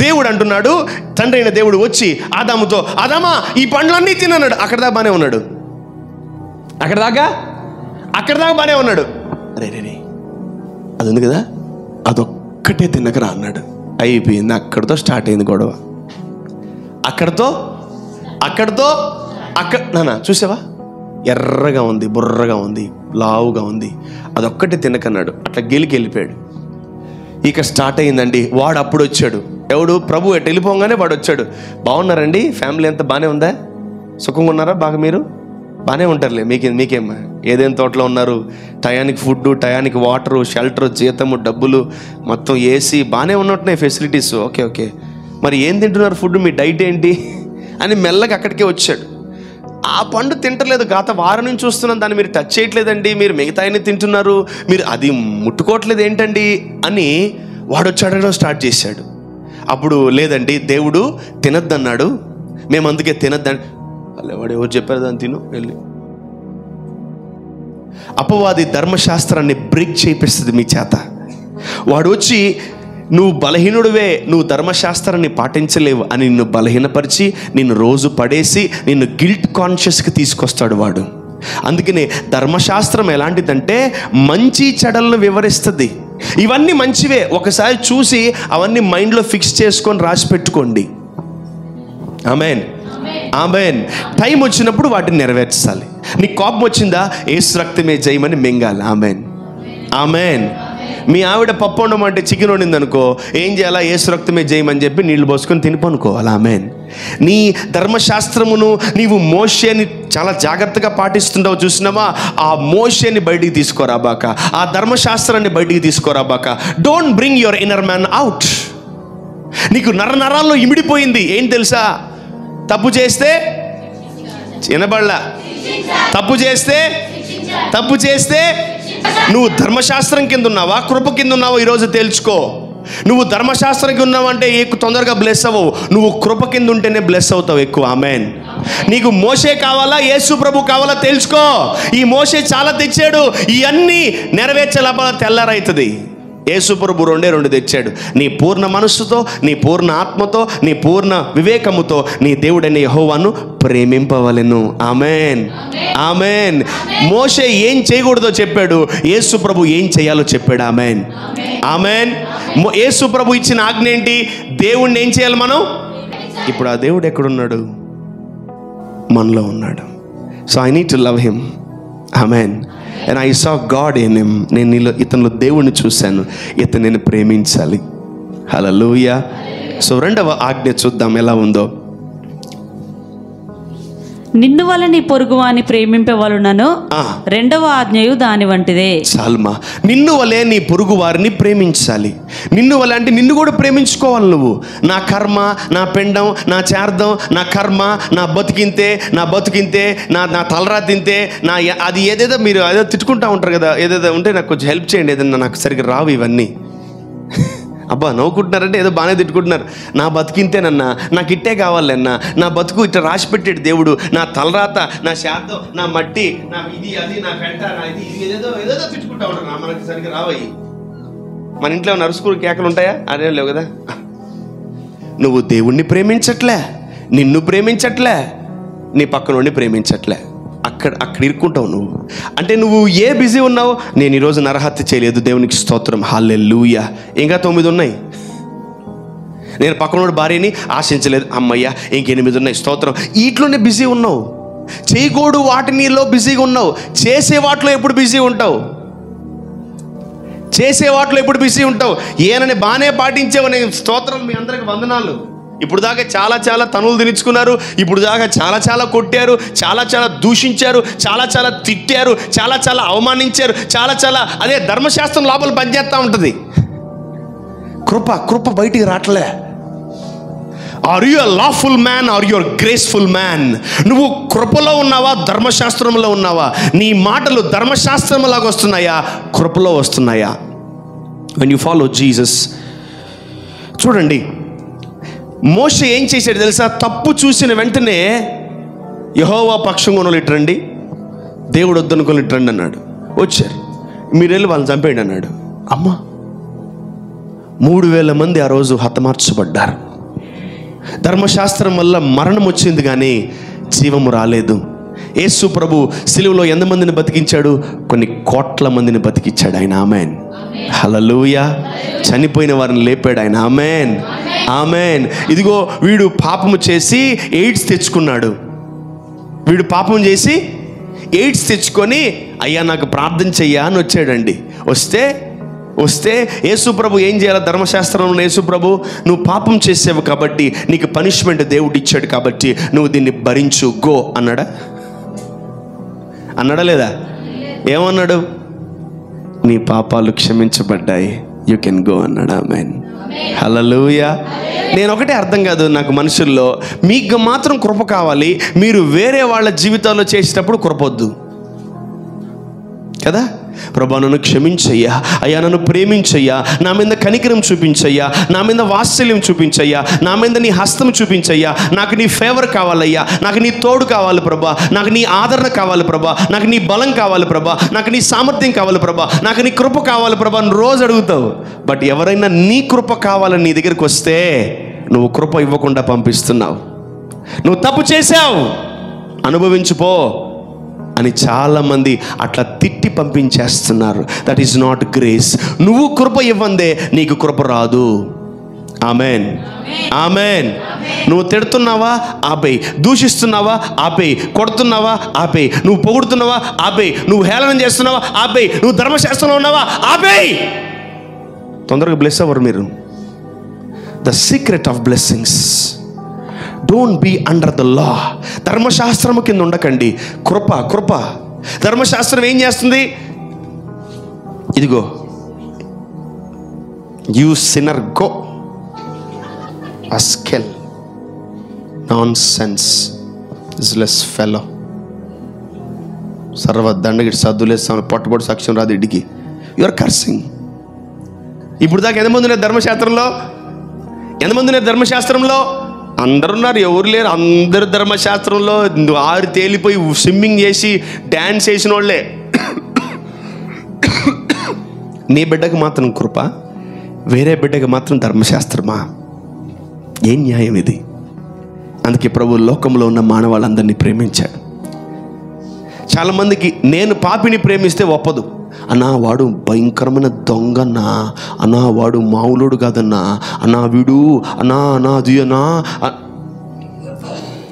దేవుడు అంటున్నాడు, తండ్రి అయిన దేవుడు వచ్చి ఆదాముతో, ఆదామా ఈ పండ్లన్నీ తినన్నాడు. అక్కడ దాకా బాగానే ఉన్నాడు. రే అది ఉంది కదా, అదొక్కటే తిన్నకరా అన్నాడు. అయిపోయింది, అక్కడితో స్టార్ట్ అయింది గొడవ. అక్కడితో చూసావా, ఎర్రగా ఉంది, బుర్రగా ఉంది, లావుగా ఉంది, అదొక్కటే తినకన్నాడు. అట్లా వెళ్ళిపోయాడు. ఇక స్టార్ట్ అయిందండి. వాడు అప్పుడు వచ్చాడు. ఎవడు? ప్రభు. ఎటు వెళ్ళిపోగానే వాడు వచ్చాడు. బాగున్నారండి, ఫ్యామిలీ అంతా బాగానే ఉందా, సుఖంగా ఉన్నారా? బాగా మీరు బాగానే ఉంటారులే, మీకేం ఏదైనా తోటలో ఉన్నారు, టయానికి ఫుడ్, టయానికి వాటరు, షెల్టరు, జీతము, డబ్బులు, మొత్తం ఏసీ బాగానే ఉన్నట్టున్నాయి ఫెసిలిటీస్. ఓకే, మరి ఏం తింటున్నారు, ఫుడ్, మీ డైట్ ఏంటి అని మెల్లగా అక్కడికే వచ్చాడు. ఆ పండు తింటలేదు, గత వారం నుంచి చూస్తున్నాను, దాన్ని మీరు టచ్ చేయట్లేదండి, మీరు మిగతా అన్ని తింటున్నారు, మీరు అది ముట్టుకోవట్లేదు ఏంటండి అని వాడు వచ్చాడో స్టార్ట్ చేశాడు. అప్పుడు లేదండి, దేవుడు తినద్దన్నాడు, మేము అందుకే తినద్దని. వాడు ఎవరు చెప్పారు దాన్ని తిను వెళ్ళి. అపవాది ధర్మశాస్త్రాన్ని బ్రేక్ చేపిస్తుంది మీ చేత. వాడు వచ్చి నువ్వు బలహీనుడివే, నువ్వు ధర్మశాస్త్రాన్ని పాటించలేవు అని నిన్ను బలహీనపరిచి, నిన్ను రోజు పడేసి, నిన్ను గిల్ట్ కాన్షియస్కి తీసుకొస్తాడు వాడు. అందుకనే ధర్మశాస్త్రం ఎలాంటిదంటే మంచి చెడలను వివరిస్తుంది. ఇవన్నీ మంచివే, ఒకసారి చూసి అవన్నీ మైండ్లో ఫిక్స్ చేసుకొని రాసి పెట్టుకోండి. Amen, amen. టైం వచ్చినప్పుడు వాటిని నెరవేర్చాలి. నీకు కోపం వచ్చిందా, యేసు రక్తమే జయమని మింగాలి. Amen, amen. మీ ఆవిడ పప్పు వండమంటే చికెన్ వండింది అనుకో, ఏం చేయాలా, యేసు రక్తమే జయమని చెప్పి నీళ్లు పోసుకొని తినిపనుకోవాలి. ఆమెన్. నీ ధర్మశాస్త్రమును నీవు మోషేని చాలా జాగ్రత్తగా పాటిస్తుంటావు, చూసినావా? ఆ మోషేని బయటికి తీసుకోరాబాక, ఆ ధర్మశాస్త్రాన్ని బయటికి తీసుకోరాబాక. Don't bring your inner man out. నీకు నరాల్లో ఇమిడిపోయింది. ఏం తెలుసా? తప్పు చేస్తే వినబడలా, తప్పు చేస్తే నువ్వు ధర్మశాస్త్రం కింద ఉన్నావా, కృప కింద ఉన్నావా? ఈరోజు తెలుసుకో. నువ్వు ధర్మశాస్త్రం కింద ఉన్నావంటే తొందరగా బ్లెస్ అవ్వవు, నువ్వు కృప కింద ఉంటేనే బ్లెస్ అవుతావు ఎక్కువ. ఆమెన్. నీకు మోషే కావాలా, యేసు ప్రభు కావాలా? తెలుసుకో. ఈ మోషే చాలా తెచ్చాడు, ఇవన్నీ నెరవేర్చే లోపల తెల్లారైతుంది. యేసు ప్రభు 2 తెచ్చాడు. నీ పూర్ణ మనస్సుతో, నీ పూర్ణ ఆత్మతో, నీ పూర్ణ వివేకముతో నీ దేవుడైన యెహోవాను ప్రేమింపవలెను. Amen, amen. మోషే ఏం చేయకూడదో చెప్పాడు, యేసు ప్రభు ఏం చేయాలో చెప్పాడు. Amen, amen. యేసు ప్రభు ఇచ్చిన ఆజ్ఞ ఏంటి? దేవుణ్ణి ఏం చేయాలి మనం? ఇప్పుడు ఆ దేవుడు ఎక్కడున్నాడు? మనలో ఉన్నాడు. So I need to love him. Amen. And I saw God in him. నేను ఇతనిలో దేవుణ్ణి చూశాను, ఇతను నేను ప్రేమించాలి. హల్లెలూయా. సో 2వ ఆజ్ఞ చూద్దాం ఎలా ఉందో. నిన్ను వల్ల నీ పొరుగువాని ప్రేమింపవలెనను 2వ ఆజ్ఞయు దాని వంటిదే. సాల్మా. నిన్ను వలే నీ పొరుగు వారిని ప్రేమించాలి. నిన్ను వలే అంటే నిన్ను కూడా ప్రేమించుకోవాలి నువ్వు. నా కర్మ, నా పెండం, నా చేర్దం, నా కర్మ, నా బతుకింతే, నా తలరా తింతే, నా అది ఏదేదో మీరు ఏదో తిట్టుకుంటా ఉంటారు కదా, ఏదేదో ఉంటే నాకు కొంచెం హెల్ప్ చేయండి, ఏదన్నా నాకు సరిగ్గా రావు ఇవన్నీ. అబ్బా నవ్వుకుంటున్నారంటే ఏదో బాగానే తిట్టుకుంటున్నారు. నా బతికింతేనన్నా, నాకు ఇట్టే కావాలన్నా, నా బతుకు ఇట్లా రాసి పెట్టాడు దేవుడు, నా తలరాత, నా శాతం, నా మట్టి, నా ఇది అది, నా పెంట, నా ఇది ఏదేదో తిట్టుకుంటా ఉంటారు. మనకి సరిగ్గా రావయ్యి. మన ఇంట్లో నరుసుకుని కేకలు ఉంటాయా? అదే లేవు కదా. నువ్వు దేవుణ్ణి ప్రేమించట్లే, నిన్ను ప్రేమించట్లే, నీ పక్కనోడిని ప్రేమించట్లే. అక్కడ ఇరుక్కుంటావు నువ్వు. అంటే నువ్వు బిజీ ఉన్నావు. నేను ఈరోజు నరహత్య చేయలేదు, దేవునికి స్తోత్రం, హల్లెలూయా. ఇంకా 9 ఉన్నాయి. నేను పక్కనోడి భార్యని ఆశించలేదు, అమ్మయ్య ఇంకెనిమిది ఉన్నాయి, స్తోత్రం. వీటిలోనే బిజీ ఉన్నావు. చేయకూడదు వాటినిలో బిజీగా ఉన్నావు. చేసే వాటిలో ఎప్పుడు బిజీ ఉంటావు? చేసే వాటిలో ఎప్పుడు బిజీ ఉంటావు? ఏనని బాగానే పాటించేవు. నేను స్తోత్రం, మీ అందరికి వందనాలు. ఇప్పుడు దాకా చాలా చాలా తనులు తినించుకున్నారు, ఇప్పుడు దాకా చాలా చాలా కొట్టారు, చాలా చాలా దూషించారు, చాలా చాలా తిట్టారు, చాలా చాలా అవమానించారు, చాలా చాలా అదే ధర్మశాస్త్రం లోపల పనిచేస్తూ ఉంటుంది. కృప బయటికి రావట్లే. Are you a lawful man are you graceful man? నువ్వు కృపలో ఉన్నావా, ధర్మశాస్త్రంలో ఉన్నావా? నీ మాటలు ధర్మశాస్త్రంలాగా వస్తున్నాయా, కృపలో వస్తున్నాయా? When you follow Jesus. చూడండి, మోషే ఏం చేశాడు తెలుసా? తప్పు చూసిన వెంటనే యెహోవా పక్షంగా ఉన్న ఇట్రండి, దేవుడు వద్దనుకొని ఇట్రండి అన్నాడు. వచ్చారు, మీరు వెళ్ళి వాళ్ళని చంపేయండి అన్నాడు. అమ్మా, 3,000 మంది ఆ రోజు హతమార్చబడ్డారు. ధర్మశాస్త్రం వల్ల మరణం వచ్చింది కానీ జీవము రాలేదు. యేసు ప్రభు సిలువలో ఎంతమందిని బతికించాడు? కొన్ని కోట్ల మందిని బతికించాడు ఆయన. ఆమెన్, హల్లెలూయా. చనిపోయిన వారిని లేపాడు ఆయన. Amen, amen. ఇదిగో వీడు పాపము చేసి ఎయిడ్స్ తెచ్చుకున్నాడు. వీడు పాపం చేసి ఎయిడ్స్ తెచ్చుకొని, అయ్యా నాకు ప్రార్థన చెయ్యా అని వచ్చాడండి. వస్తే యేసు ప్రభు ఏం చేయాలి? ధర్మశాస్త్రంలో యేసు ప్రభు, నువ్వు పాపం చేసావు కాబట్టి నీకు పనిష్మెంట్ దేవుడు ఇచ్చాడు కాబట్టి నువ్వు దీన్ని భరించు, గో అన్నాడా? లేదా? ఏమన్నాడు? నీ పాపాలు క్షమించబడ్డాయి, యూ కెన్ గో అన్నాడు. ఆమెన్, హల్లెలూయా. నేను ఒకటే అర్థం కాదు నాకు మనుషుల్లో, మీకు మాత్రం కృప కావాలి, మీరు వేరే వాళ్ళ జీవితాల్లో చేసేటప్పుడు కృపొద్దు కదా. ప్రభా నన్ను క్షమించయ్యా, అయ్యా నన్ను ప్రేమించయ్యా, నా మీద కనికరం చూపించయ్యా, నా మీద వాత్సల్యం చూపించయ్యా, నా మీద నీ హస్తం చూపించయ్యా, నాకు నీ ఫేవర్ కావాలయ్యా, నాకు నీ తోడు కావాలి ప్రభా, నాకు నీ ఆదరణ కావాలి ప్రభా, నాకు నీ బలం కావాలి ప్రభా, నాకు నీ సామర్థ్యం కావాలి ప్రభా, నాకు నీ కృప కావాలి ప్రభా అని రోజు అడుగుతావు. బట్ ఎవరైనా నీ కృప కావాలని నీ దగ్గరికి వస్తే నువ్వు కృప ఇవ్వకుండా పంపిస్తున్నావు. నువ్వు తప్పు చేశావు, అనుభవించుపో అని చాలామంది అట్లా తిట్టి పంపించేస్తున్నారు. That is not grace. నువ్వు కృప ఇవ్వందే నీకు కృప రాదు. Amen, amen. నువ్వు తిడుతున్నావా? ఆపేయ్. దూషిస్తున్నావా? ఆపేయ్. కొడుతున్నావా? ఆపేయ్. నువ్వు పొగుడుతున్నావా? ఆపేయ్. నువ్వు హేళన చేస్తున్నావా? ఆపేయ్. నువ్వు ధర్మశాస్త్రంలో ఉన్నావా? ఆపేయ్. తొందరగా బ్లెస్ అవ్వరు మీరు. The secret of blessings, don't be under the law. ధర్మశాస్త్రము కింద ఉండకండి. కృప. ధర్మశాస్త్రం ఏం చేస్తుంది? ఇదిగో, you sinner go, rascal, nonsense, useless fellow, సర్వదండగిడి సద్దులేస్తాను, పొట్టబొడి సాక్ష్యం రాదు ఇడికి, యు ఆర్ కర్సింగ్. ఇప్పుడు దాకా ఎంతమంది ఉన్నారు ధర్మశాస్త్రంలో? అందరున్నారు, ఎవరు లేరు. అందరు ధర్మశాస్త్రంలో ఆరు తేలిపోయి స్విమ్మింగ్ చేసి డ్యాన్స్ చేసిన వాళ్ళే. నీ బిడ్డకు మాత్రం కృప, వేరే బిడ్డకు మాత్రం ధర్మశాస్త్రమా? ఏం న్యాయం ఇది? అందుకే ప్రభు లోకంలో ఉన్న మానవాళ్ళందరినీ ప్రేమించాడు. చాలామందికి నేను పాపిని ప్రేమిస్తే ఒప్పదు. అన్నా వాడు భయంకరమైన దొంగన్నా, అన్నా వాడు మామూలుడు కాదన్నా, అన్నా వీడు అన్నా అది అన్నా.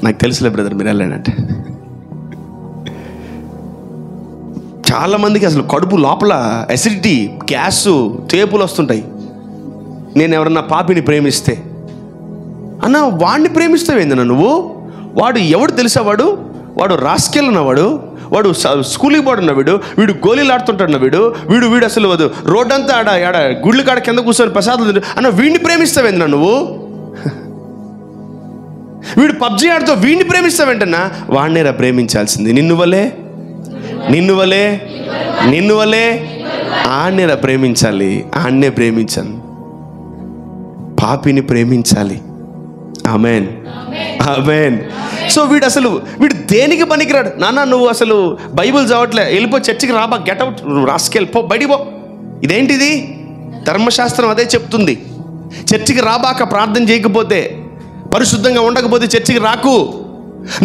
నాకు తెలుసులే బ్రదర్, మీరు వెళ్ళానంటే. చాలామందికి అసలు కడుపు లోపల అసిడిటీ, గ్యాసు, తేపులు వస్తుంటాయి. నేను ఎవరన్నా పాపిని ప్రేమిస్తే, అన్నా వాడిని ప్రేమిస్తావేందన్నా నువ్వు? వాడు ఎవడు తెలుసా? వాడు రాస్కెల్ ఉన్నవాడు, వాడు స్కూల్కి పోడున్న వీడు గోళీలు ఆడుతుంటాడు వీడు అసలు రోడ్డంతా ఆడ గుడ్ల కాడ కింద కూర్చొని ప్రసాదాలు అన్న వీడిని ప్రేమిస్తావేందన్నా నువ్వు? వీడు పబ్జీ ఆడుతూ వీడిని ప్రేమిస్తావేంటన్నా? వాడినేరా ప్రేమించాల్సింది. నిన్ను వలే ఆడనేరా ప్రేమించాలి. ఆడనే ప్రేమించాలి, పాపిని ప్రేమించాలి. Amen, amen. సో వీడు దేనికి పనికిరాడు. నాన్న నువ్వు అసలు బైబిల్ చదవట్లే, వెళ్ళిపో, చర్చికి రాబా, గెట్అవుట్, రాసుకెళ్ళిపో, బయటికి పో. ఇదేంటిది? ధర్మశాస్త్రం అదే చెప్తుంది. చర్చికి రాబాక, ప్రార్థన చేయకపోతే, పరిశుద్ధంగా ఉండకపోతే చర్చికి రాకు.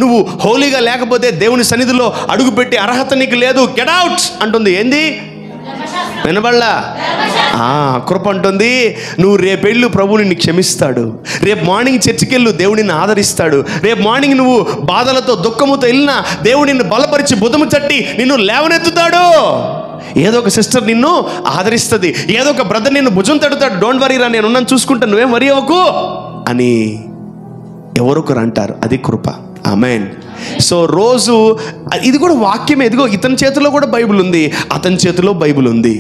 నువ్వు హోలీగా లేకపోతే దేవుని సన్నిధిలో అడుగుపెట్టే అర్హత నీకు లేదు, గెట్ అవుట్ అంటుంది. ఏంది? వినబడలా? కృప అంటుంది, నువ్వు రేపెళ్ళు ప్రభువు నిన్ను క్షమిస్తాడు. రేపు మార్నింగ్ చర్చికి వెళ్ళు, దేవుడు నిన్ను ఆదరిస్తాడు. రేపు మార్నింగ్ నువ్వు బాధలతో దుఃఖముతో వెళ్ళినా దేవుడు నిన్ను బలపరిచి భుజము తట్టి నిన్ను లేవనెత్తుతాడు. ఏదో ఒక సిస్టర్ నిన్ను ఆదరిస్తుంది, ఏదో ఒక బ్రదర్ నిన్ను భుజం తడుతాడు. డోంట్ వరీ రా, నేను ఉన్నాను చూసుకుంటాను, నువ్వేం వరీ అవ్వకు అని ఎవరొకరు అంటారు. అది కృప. ఆమేన్. సో రోజు ఇది కూడా వాక్యమే. ఇదిగో ఇతని చేతిలో కూడా బైబిల్ ఉంది, అతని చేతిలో బైబిల్ ఉంది.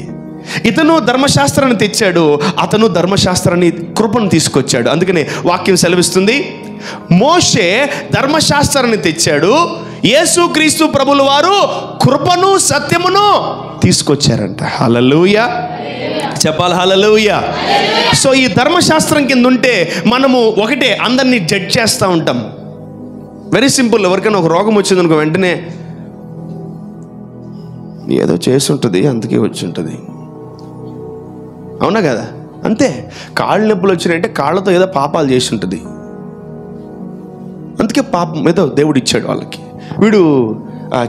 ఇతను ధర్మశాస్త్రాన్ని తెచ్చాడు, అతను ధర్మశాస్త్రాన్ని కృపను తీసుకొచ్చాడు. అందుకనే వాక్యం సెలవిస్తుంది, మోషే ధర్మశాస్త్రాన్ని తెచ్చాడు, యేసుక్రీస్తు ప్రభుల వారు కృపను సత్యమును తీసుకొచ్చారంట. హల్లెలూయా చెప్పాలి, హల్లెలూయా. సో ఈ ధర్మశాస్త్రం కింద ఉంటే మనము ఒకటే, అందరినీ జడ్జ్ చేస్తూ ఉంటాం. Very simple. ఎవరికైనా ఒక రోగం వచ్చింది అనుకో, వెంటనే ఏదో చేసి ఉంటుంది, అందుకే వచ్చి ఉంటుంది. అవునా కదా? అంతే. కాళ్ళు నొప్పులు వచ్చినాయంటే కాళ్ళతో ఏదో పాపాలు చేసి ఉంటుంది, అందుకే పాపం ఏదో దేవుడు ఇచ్చాడు వాళ్ళకి. వీడు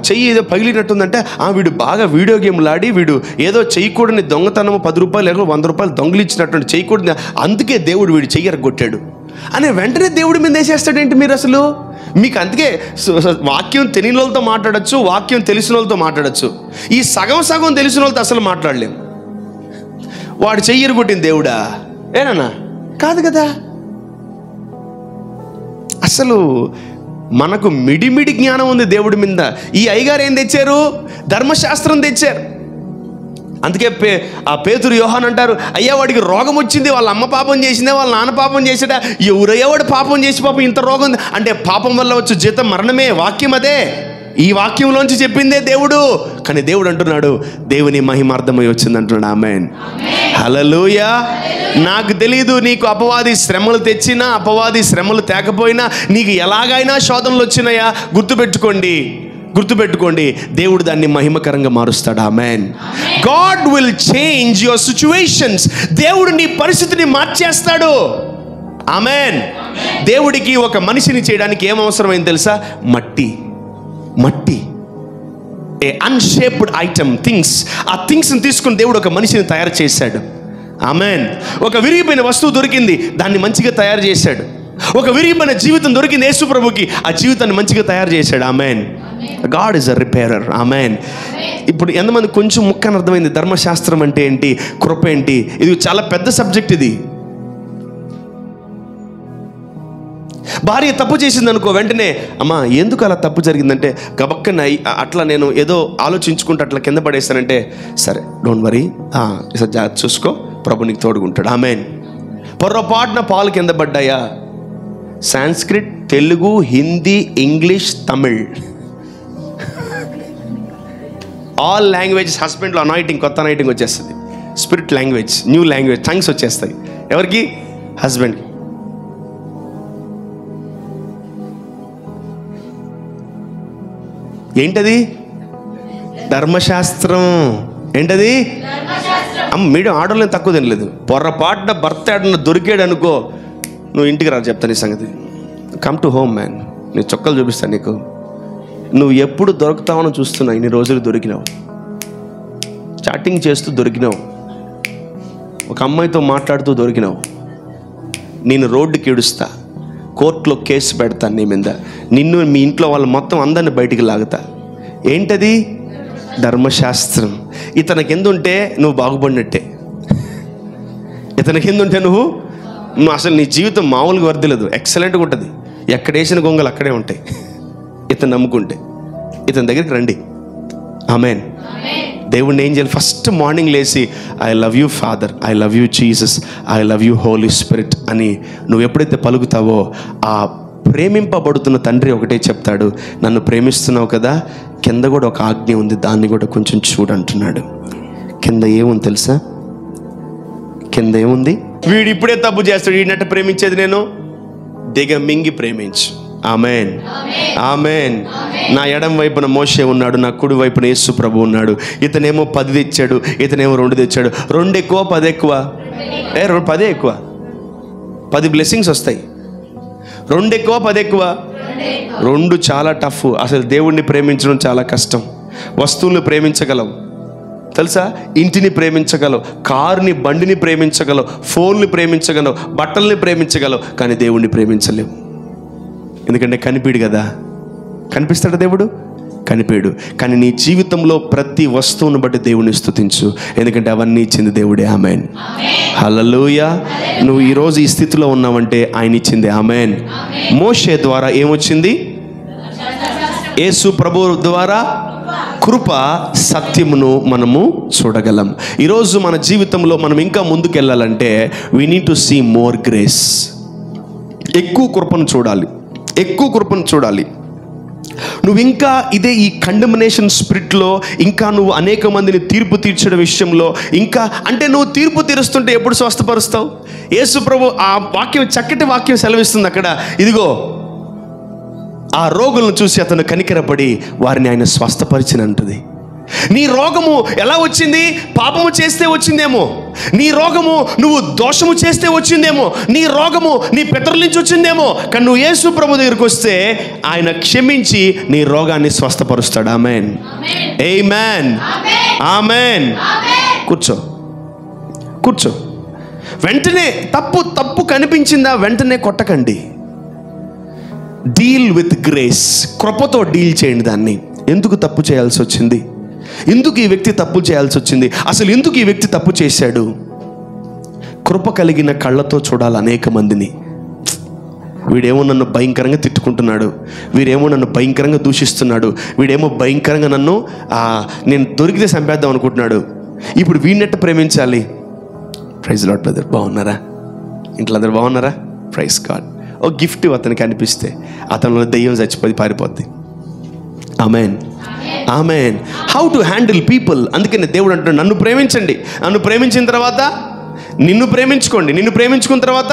చెయ్యి ఏదో పగిలినట్టుందంటే వీడు బాగా వీడియో గేమ్లు ఆడి వీడు ఏదో చేయకూడని దొంగతనము 10 రూపాయలు లేక 100 రూపాయలు దొంగిలిచ్చినట్టు చేయకూడదు, అందుకే దేవుడు వీడు చెయ్యర కొట్టాడు అని వెంటనే దేవుడి మీద వేసేస్తాడేంటి మీరు అసలు? మీకు అందుకే వాక్యం తెలియని వాళ్ళతో మాట్లాడచ్చు, వాక్యం తెలిసిన వాళ్ళతో మాట్లాడచ్చు. ఈ సగం తెలిసిన వాళ్ళతో అసలు మాట్లాడలేము. వాడు చెయ్యరు కొట్టిన దేవుడా ఏనన్నా? కాదు కదా. అసలు మనకు మిడిమిడి జ్ఞానం ఉంది దేవుడి మీద. ఈ అయ్యగారు ఏం తెచ్చారు? ధర్మశాస్త్రం తెచ్చారు. అందుకే పేతురు యోహాన్ అంటారు, అయ్యా వాడికి రోగం వచ్చింది, వాళ్ళ అమ్మ పాపం చేసిందే, వాళ్ళ నాన్న పాపం చేసాడా, ఎవరయ్యా వాడు పాపం చేసి పాపం ఇంత రోగం ఉంది అంటే పాపం వల్ల వచ్చే జీతం మరణమే. వాక్యం అదే, ఈ వాక్యంలోంచి చెప్పిందే దేవుడు. కానీ దేవుడు అంటున్నాడు, దేవుని మహిమార్థమై వచ్చింది అంటున్నాడు. ఆమేన్, హల్లెలూయా. నాకు తెలీదు నీకు అపవాది శ్రమలు తెచ్చినా అపవాది శ్రమలు తేకపోయినా నీకు ఎలాగైనా శోధనలు వచ్చినాయా, గుర్తుపెట్టుకోండి, దేవుడు దాన్ని మహిమకరంగా మారుస్తాడు. Amen. God will change your situations. దేవుడు నీ పరిస్థితిని మార్చేస్తాడు. ఆమేన్. దేవుడికి ఒక మనిషిని చేయడానికి ఏం అవసరమైంది తెలుసా? మట్టి, ఏ అన్షేప్డ్ ఐటమ్, థింగ్స్. ఆ థింగ్స్ని తీసుకుని దేవుడు ఒక మనిషిని తయారు చేశాడు. ఆమేన్. ఒక విరిగిపోయిన వస్తువు దొరికింది, దాన్ని మంచిగా తయారు చేశాడు. ఒక విరిగిపోయిన జీవితం దొరికింది యేసు ప్రభుకి, ఆ జీవితాన్ని మంచిగా తయారు చేశాడు. Amen. God is a repairer. Amen. ఇప్పుడు ఎంతమంది కొంచెం ముక్కని అర్థమైంది ధర్మశాస్త్రం అంటే ఏంటి, కృప ఏంటి? ఇది చాలా పెద్ద సబ్జెక్ట్. ఇది భార్య తప్పు చేసింది అనుకో, వెంటనే అమ్మా ఎందుకు అలా తప్పు జరిగిందంటే గబక్కన అట్లా నేను ఏదో ఆలోచించుకుంటూ అట్లా కింద పడేస్తానంటే, సరే డోంట్ వరీ, జాగ్రత్త చూసుకో, ప్రభు నీకు తోడుకుంటాడు. ఆమేన్. పొర్రపాటున పాలు కింద పడ్డాయా, Sanskrit, Telugu, Hindi, English, Tamil, all languages హస్బెండ్లో అనాయింటింగ్, కొత్త అనాయింటింగ్ వచ్చేస్తుంది. Spirit language, new language, tongues వచ్చేస్తాయి. ఎవరికి? హస్బెండ్కి. ఏంటది? ధర్మశాస్త్రం. ఏంటది? మీడియం ఆర్డర్లో తక్కువ తినలేదు. పొర్రపాటున భర్త ఆడన దొరికాడు అనుకో, నువ్వు ఇంటికి రా, చెప్తాను ఈ సంగతి. కమ్ టు హోమ్ మ్యాన్, నీ చొక్కలు చూపిస్తాను నీకు. నువ్వు ఎప్పుడు దొరుకుతావని చూస్తున్నా, ఇన్ని రోజులు దొరికినావు, చాటింగ్ చేస్తూ దొరికినావు, ఒక అమ్మాయితో మాట్లాడుతూ దొరికినావు. నేను రోడ్డుకి ఏడుస్తా, కోర్టులో కేసు పెడతాను నీ మీద, నిన్ను మీ ఇంట్లో వాళ్ళు మొత్తం అందరిని బయటికి లాగుతా. ఏంటది? ధర్మశాస్త్రం. ఇతని కింద ఉంటే నువ్వు బాగుపడినట్టే. ఇతని కింద ఉంటే నువ్వు అసలు నీ జీవితం మామూలుగా వర్దిలేదు, ఎక్సలెంట్గా ఉంటుంది. ఎక్కడ వేసిన గొంగలు అక్కడే ఉంటాయి. ఇతను నమ్ముకుంటే ఇతని దగ్గరికి రండి. ఆమేన్. దేవుడిని ఏం చేయాలి? ఫస్ట్ మార్నింగ్ లేచి I love you Father, I love you Jesus, I love you Holy Spirit అని నువ్వు ఎప్పుడైతే పలుకుతావో, ఆ ప్రేమింపబడుతున్న తండ్రి ఒకటే చెప్తాడు, నన్ను ప్రేమిస్తున్నావు కదా, కింద కూడా ఒక ఆజ్ఞ ఉంది, దాన్ని కూడా కొంచెం చూడంటున్నాడు. కింద ఏముంది తెలుసా? కింద ఏముంది? వీడు ఇప్పుడే తప్పు చేస్తాడు, వీడినట్టు ప్రేమించేది నేను, దిగమింగి ప్రేమించు. ఆమేన్, ఆమేన్. నా ఎడం వైపున మోషే ఉన్నాడు, నా కుడి వైపున యేసు ప్రభు ఉన్నాడు. ఇతనేమో 10 తెచ్చాడు, ఇతనేమో 2 తెచ్చాడు. 2 ఎక్కువ 10 ఎక్కువ? 10 ఎక్కువ. 10 బ్లెస్సింగ్స్ వస్తాయి. 2 ఎక్కువ 10 ఎక్కువ? 2 చాలా టఫ్. అసలు దేవుణ్ణి ప్రేమించడం చాలా కష్టం. వస్తువులను ప్రేమించగలం తెలుసా? ఇంటిని ప్రేమించగలవు, కారుని బండిని ప్రేమించగలవు, ఫోన్ని ప్రేమించగలవు, బట్టల్ని ప్రేమించగలవు, కానీ దేవుణ్ణి ప్రేమించలేవు. ఎందుకంటే కనిపిడు కదా. కనిపిస్తాడు దేవుడు? కనిపేడు. కానీ నీ జీవితంలో ప్రతి వస్తువును బట్టి దేవుని స్తుతించు, ఎందుకంటే అవన్నీ ఇచ్చింది దేవుడే. ఆమేన్. హల్లెలూయా. నువ్వు ఈరోజు ఈ స్థితిలో ఉన్నావంటే ఆయన ఇచ్చింది. ఆమేన్. మోషే ద్వారా ఏమొచ్చింది? యేసు ప్రభు ద్వారా కృప, సత్యమును మనము చూడగలం. ఈరోజు మన జీవితంలో మనం ఇంకా ముందుకు వెళ్ళాలంటే we need to see more grace. ఎక్కువ కృపను చూడాలి, ఎక్కువ కృపను చూడాలి. నువ్వు ఇంకా ఇదే ఈ కండమినేషన్ స్పిరిట్లో ఇంకా నువ్వు అనేక మందిని తీర్పు తీర్చడం విషయంలో ఇంకా అంటే నువ్వు తీర్పు తీరుస్తుంటే ఎప్పుడు స్వస్థపరుస్తావు? యేసు ప్రభు ఆ వాక్యం, చక్కటి వాక్యం సెలవిస్తుంది అక్కడ. ఇదిగో ఆ రోగులను చూసి అతను కనికరపడి వారిని ఆయన స్వస్థపరిచినంటది. నీ రోగము ఎలా వచ్చింది? పాపము చేస్తే వచ్చిందేమో. నీ రోగము నువ్వు దోషము చేస్తే వచ్చిందేమో. నీ రోగము నీ పితరుల నుంచి వచ్చిందేమో. కానీ నువ్వు యేసు ప్రభు దగ్గరికి వస్తే ఆయన క్షమించి నీ రోగాన్ని స్వస్థపరుస్తాడు. ఆమేన్. ఆమేన్. ఆమేన్. కూర్చో, కూర్చో. వెంటనే తప్పు కనిపించిందా? వెంటనే కొట్టకండి. Deal with grace. కృపతో డీల్ చేయండి దాన్ని. ఎందుకు తప్పు చేయాల్సి వచ్చింది? ఎందుకు ఈ వ్యక్తి తప్పు చేయాల్సి వచ్చింది? అసలు ఎందుకు ఈ వ్యక్తి తప్పు చేశాడు? కృప కలిగిన కళ్ళతో చూడాలి అనేక మందిని. వీడేమో నన్ను భయంకరంగా తిట్టుకుంటున్నాడు, వీడేమో నన్ను భయంకరంగా దూషిస్తున్నాడు, వీడేమో భయంకరంగా నన్ను నేను దొరికితే చంపేద్దాం అనుకుంటున్నాడు. ఇప్పుడు వీడినట్టు ప్రేమించాలి. ప్రైజ్ లార్డ్ బ్రదర్, బాగున్నారా? ఇంట్లో అందరు బాగున్నారా? Praise God. ఓ గిఫ్ట్ అతనికి అనిపిస్తే అతనిలో దెయ్యం చచ్చిపోయి పారిపోద్ది. Amen. Amen. How to handle people. అందుకని దేవుడు అంటున్నాడు, నన్ను ప్రేమించండి. నన్ను ప్రేమించిన తర్వాత నిన్ను ప్రేమించుకోండి. నిన్ను ప్రేమించుకున్న తర్వాత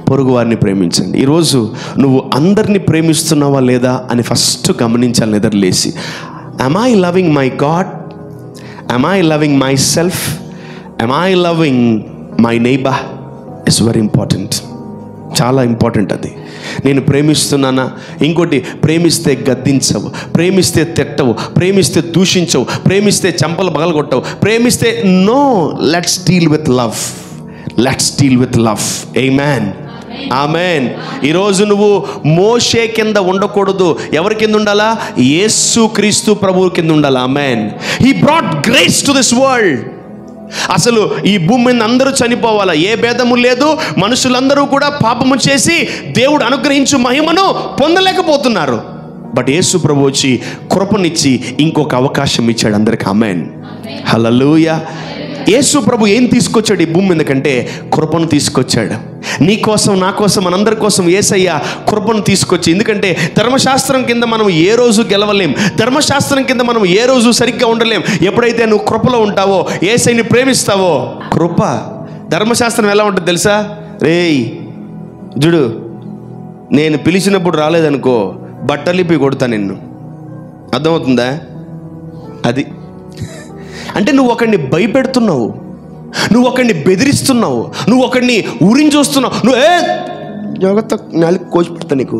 పొరుగు వారిని ప్రేమించండి. ఈరోజు నువ్వు అందరినీ ప్రేమిస్తున్నావా లేదా అని ఫస్ట్ గమనించాలి. నిద్రలేసి, am I loving my God? am I loving myself? am I loving my neighbor? is very important. చాలా ఇంపార్టెంట్ అది. నేను ప్రేమిస్తున్నానా? ఇంకోటి, ప్రేమిస్తే గద్దించవు, ప్రేమిస్తే తిట్టవు, ప్రేమిస్తే దూషించవు, ప్రేమిస్తే చంపలు పగలగొట్టవు, ప్రేమిస్తే no. Let's deal with love. Let's deal with love. Amen. Amen. ఈరోజు నువ్వు మోషే కింద ఉండకూడదు. ఎవరి కింద ఉండాలా? యేసు క్రీస్తు ప్రభువు కింద ఉండాలా. Amen. He brought grace to this world. అసలు ఈ భూమి మీద అందరూ చనిపోవాలా, ఏ భేదము లేదు. మనుషులందరూ కూడా పాపము చేసి దేవుడు అనుగ్రహించు మహిమను పొందలేకపోతున్నారు. బట్ యేసు ప్రభు వచ్చి కృపనిచ్చి ఇంకొక అవకాశం ఇచ్చాడు అందరికి. ఆమేన్. హల్లెలూయా. యేసు ప్రభు ఏం తీసుకొచ్చాడు ఈ భూమి మీద కంటే? కృపను తీసుకొచ్చాడు. నీ కోసం, నా కోసం, మనందరి కోసం యేసయ్య కృపను తీసుకొచ్చి. ఎందుకంటే ధర్మశాస్త్రం కింద మనం ఏ రోజు గెలవలేం, ధర్మశాస్త్రం కింద మనం ఏ రోజు సరిగ్గా ఉండలేం. ఎప్పుడైతే నువ్వు కృపలో ఉంటావో, యేసయ్యని ప్రేమిస్తావో, కృప. ధర్మశాస్త్రం ఎలా ఉంటుంది తెలుసా? రేయ్ చూడు, నేను పిలిచినప్పుడు రాలేదనుకో బట్టలిపి కొడతా నిన్ను. అర్థమవుతుందా? అది అంటే నువ్వు ఒకడిని భయపెడుతున్నావు, నువ్వు ఒకడిని బెదిరిస్తున్నావు, నువ్వు ఒకడిని ఊరించొస్తున్నావు. నువ్వు జాగ్రత్త, నాలుగు కోసి పెడతా నీకు.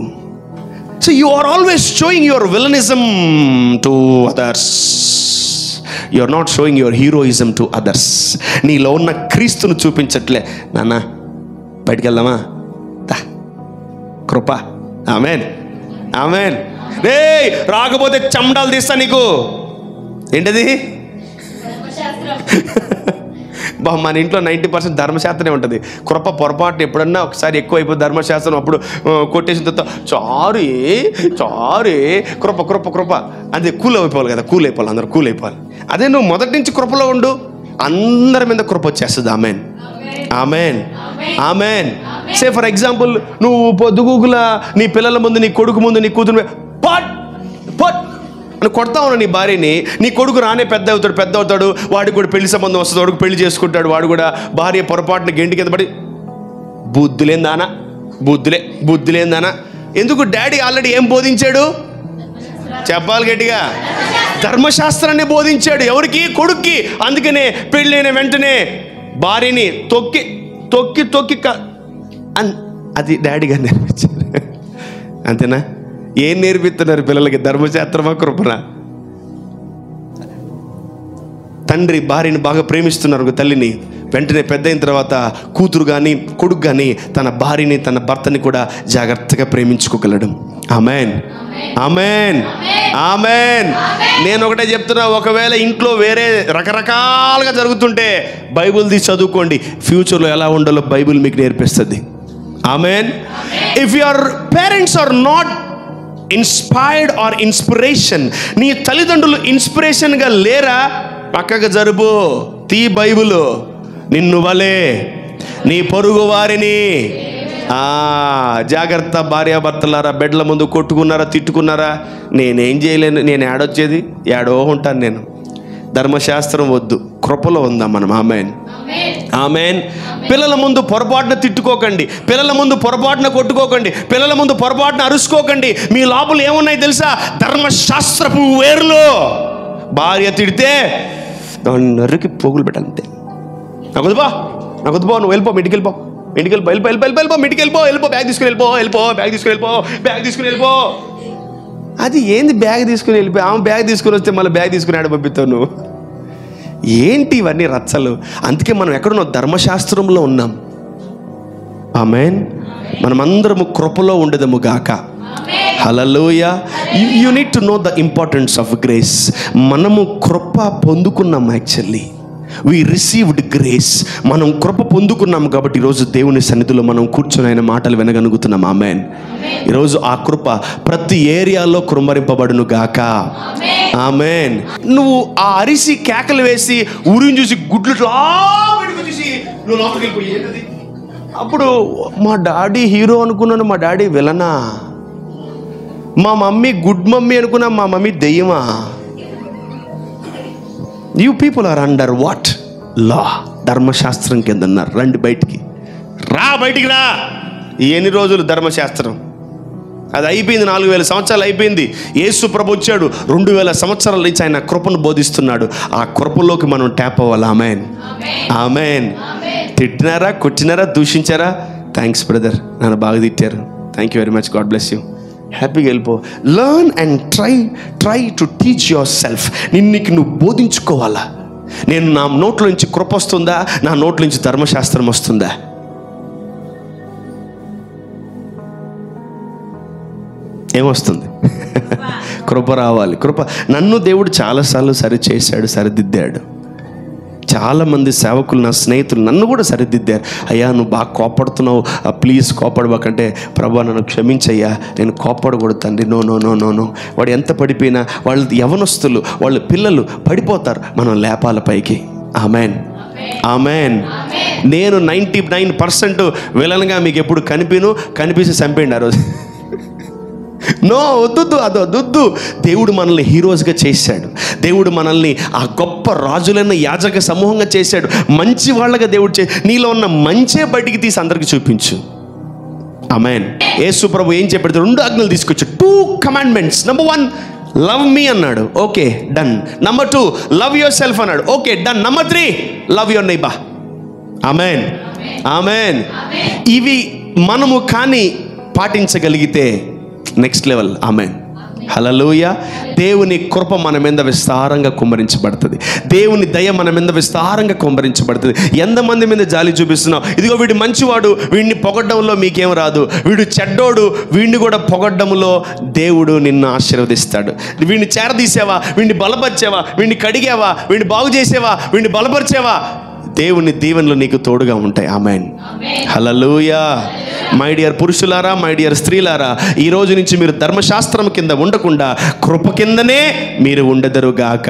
So you are always showing your villainism to others. You are not showing your heroism to others. నీలో ఉన్న క్రీస్తును చూపించట్లే. నాన్న బయటికి వెళ్దామా? కృప. ఆమేన్. ఆమేన్. రే రాకపోతే చమడాలు తీస్తా నీకు. ఏంటది? మన ఇంట్లో 90% ధర్మశాస్త్రమే ఉంటుంది. కృప పొరపాటు ఎప్పుడన్నా ఒకసారి ఎక్కువ అయిపోతుంది ధర్మశాస్త్రం, అప్పుడు కొట్టేసిన తర్వాత చారే కృప కృప కృప అది కూల్ అయిపోవాలి కదా. కూల్ అయిపోవాలి, అందరూ కూల్ అయిపోవాలి. అదే నువ్వు మొదటి నుంచి కృపలో ఉండు, అందరి మీద కృప వచ్చేస్తుంది. ఆమేన్. ఆమేన్. ఆమేన్. సే ఫర్ ఎగ్జాంపుల్, నువ్వు పొద్దుగూకుల నీ పిల్లల ముందు, నీ కొడుకు ముందు, నీ కూతురు పట్ పట్ అని కొడతా ఉన్నా నీ భార్యని. నీ కొడుకు రానే పెద్ద అవుతాడు, వాడికి కూడా పెళ్లి సంబంధం వస్తుంది, వాడికి పెళ్లి చేసుకుంటాడు, వాడు కూడా భార్య పొరపాటున గెంటి కింద పడి బుద్ధులేందానా. ఎందుకు? డాడీ ఆల్రెడీ ఏం బోధించాడు? చెప్పాలి గట్టిగా. ధర్మశాస్త్రాన్ని బోధించాడు. ఎవరికి? కొడుక్కి. అందుకనే పెళ్ళైన వెంటనే భార్యని తొక్కి తొక్కి తొక్కి అది డాడీ గారు నేర్పించారు. అంతేనా? ఏం నేర్పిస్తున్నారు పిల్లలకి? ధర్మశాస్త్రమా, కృపనా? తండ్రి భార్యని బాగా ప్రేమిస్తున్నారు తల్లిని, వెంటనే పెద్ద అయిన తర్వాత కూతురు కానీ కొడుకు కానీ తన భార్యని తన భర్తని కూడా జాగ్రత్తగా ప్రేమించుకోగలడు. Amen, amen, amen. నేను ఒకటే చెప్తున్నా, ఒకవేళ ఇంట్లో వేరే రకరకాలుగా జరుగుతుంటే బైబిల్ తీసి చదువుకోండి, ఫ్యూచర్లో ఎలా ఉండాలో బైబిల్ మీకు నేర్పిస్తుంది. ఆమెన్. If your parents are not inspired or inspiration, నీ తల్లిదండ్రులు ఇన్స్పిరేషన్గా లేరా, పక్కగా జరుపు, తీ బైబిల్. నిన్ను వలే నీ పొరుగు వారిని. జాగ్రత్త భార్యాభర్తలారా, బెడ్ల ముందు కొట్టుకున్నారా, తిట్టుకున్నారా, నేనేం చేయలేను, నేను ఏడొచ్చేది ఏడో ఉంటాను. నేను ధర్మశాస్త్రం వద్దు, కృపలో ఉందాం మనం. Amen, amen. పిల్లల ముందు పొరపాటున తిట్టుకోకండి, పిల్లల ముందు పొరపాటున కొట్టుకోకండి, పిల్లల ముందు పొరపాటున అరుసుకోకండి. మీ లోపల ఏమున్నాయి తెలుసా? ధర్మశాస్త్రపు వేర్లు. భార్య తిడితే నరికి పోగులు పెట్టాలంతే. నాకు వద్దుబా, నాకు వద్దుబో, నువ్వు వెళ్ళిపో, ఇంటికి వెళ్ళిపో, ఇంటికి వెళ్ళిపో, వెళ్ళిపో, ఇంటికి వెళ్ళిపో, వెళ్ళిపో, బ్యాగ్ తీసుకుని వెళ్ళిపో, బ్యాగ్ తీసుకుని వెళ్ళిపో, బ్యాగ్ తీసుకుని వెళ్ళిపో. అది ఏంది బ్యాగ్ తీసుకుని వెళ్ళిపో? ఆమె బ్యాగ్ తీసుకుని వస్తే మళ్ళీ బ్యాగ్ తీసుకుని ఆడ పంపిస్తావు నువ్వు. ఏంటి ఇవన్నీ రచ్చలు? అందుకే మనం ఎక్కడున్నాం? ధర్మశాస్త్రంలో ఉన్నాం. ఆమెన్. మనమందరము కృపలో ఉండదము గాక. Hallelujah. You need to know the importance of grace. మనము కృప పొందుకున్నాం. Actually we received grace. మనం కృప పొందుకున్నాము కాబట్టి ఈరోజు దేవుని సన్నిధిలో మనం కూర్చొని ఆయన మాటలు వినగలుగుతున్నాం. ఆమెన్. ఈరోజు ఆ కృప ప్రతి ఏరియాలో కృమ్మరింపబడును గాక. ఆమెన్. నువ్వు ఆ అరిసి కేకలు వేసి ఊరిని చూసి గుడ్లు చూసి నువ్వు లోపలికి వెళ్ళిపోయి, అప్పుడు మా డాడీ హీరో అనుకున్నాను, మా డాడీ విలనా, మా మమ్మీ గుడ్ మమ్మీ అనుకున్నా, మా మమ్మీ దెయ్యమా? You people are under what law? ధర్మశాస్త్రం కింద ఉన్నారు. రండి బయటికి రా, బయటికి రా. ఎన్ని రోజులు ధర్మశాస్త్రం? అది అయిపోయింది, 4000 సంవత్సరాలు అయిపోయింది. యేసు ప్రభు వచ్చాడు, 2000 సంవత్సరాల నుంచి ఆయన కృపను బోధిస్తున్నాడు. ఆ కృపలోకి మనం ట్యాప్ అవ్వాలి. Amen, amen. తిట్టినారా, కొట్టినారా, దూషించారా? థ్యాంక్స్ బ్రదర్, నన్ను బాగా తిట్టారు, thank you very much, God bless you. హ్యాపీగా వెళ్ళిపో. Learn and try to teach yourself. నిన్నుకి నువ్వు బోధించుకోవాలా. నేను నా నోట్ల నుంచి కృప వస్తుందా, నా నోట్ల నుంచి ధర్మశాస్త్రం వస్తుందా? ఏమొస్తుంది? కృప రావాలి. కృప. నన్ను దేవుడు చాలాసార్లు సరి చేశాడు, సరిదిద్దాడు. చాలామంది సేవకులు, నా స్నేహితులు నన్ను కూడా సరిదిద్దారు. అయ్యా నువ్వు బాగా కోపడుతున్నావు, ప్లీజ్ కోపడబాకంటే, ప్రభా నన్ను క్షమించయ్యా, నేను కోపడకూడదు తండ్రి. No no no no no. వాడు ఎంత పడిపోయినా, వాళ్ళు యవనస్తులు, వాళ్ళ పిల్లలు పడిపోతారు, మనం లేపాల పైకి. Amen, amen. నేను 99% విలన్గా మీకు ఎప్పుడు కనిపిస్తే చంపేయండి ఆ రోజు. నో, వద్దు, అదొద్దు. దేవుడు మనల్ని హీరోస్గా చేశాడు. దేవుడు మనల్ని ఆ గొప్ప రాజులైన యాజక సమూహంగా చేశాడు. మంచి వాళ్ళగా దేవుడు నీలో ఉన్న మంచే బయటికి తీసి అందరికి చూపించు. ఆమెన్. యేసు ప్రభు ఏం చెప్పాడు? 2 ఆజ్ఞలు తీసుకొచ్చాడు, 2 commandments. Number 1, లవ్ మీ అన్నాడు, okay done. Number 2, love yourself అన్నాడు, okay done. Number 3, love your neighbour. Amen, amen. ఇవి మనము కానీ పాటించగలిగితే నెక్స్ట్ లెవెల్. Amen, hallelujah. దేవుని కృప మన మీద విస్తారంగా కుమ్మరించబడుతుంది. దేవుని దయ మన మీద విస్తారంగా కుమ్మరించబడుతుంది. ఎంతమంది మీద జాలి చూపిస్తున్నావు? ఇదిగో వీడు మంచివాడు, వీడిని పొగడ్డంలో మీకేం రాదు. వీడు చెడ్డోడు, వీడిని కూడా పొగడ్డంలో దేవుడు నిన్ను ఆశీర్వదిస్తాడు. వీడిని చేరదీసావా, వీడిని బలపరిచావా, వీడిని కడిగావా, వీడిని బాగు చేసావా, వీడిని బలపరిచావా, దేవుని దీవెనలు నీకు తోడుగా ఉంటాయి. Amen, hallelujah. మై డియర్ పురుషులారా, మై డియర్ స్త్రీలారా, ఈ రోజు నుంచి మీరు ధర్మశాస్త్రం కింద ఉండకుండా కృప కిందనే మీరు ఉండదరుగాక.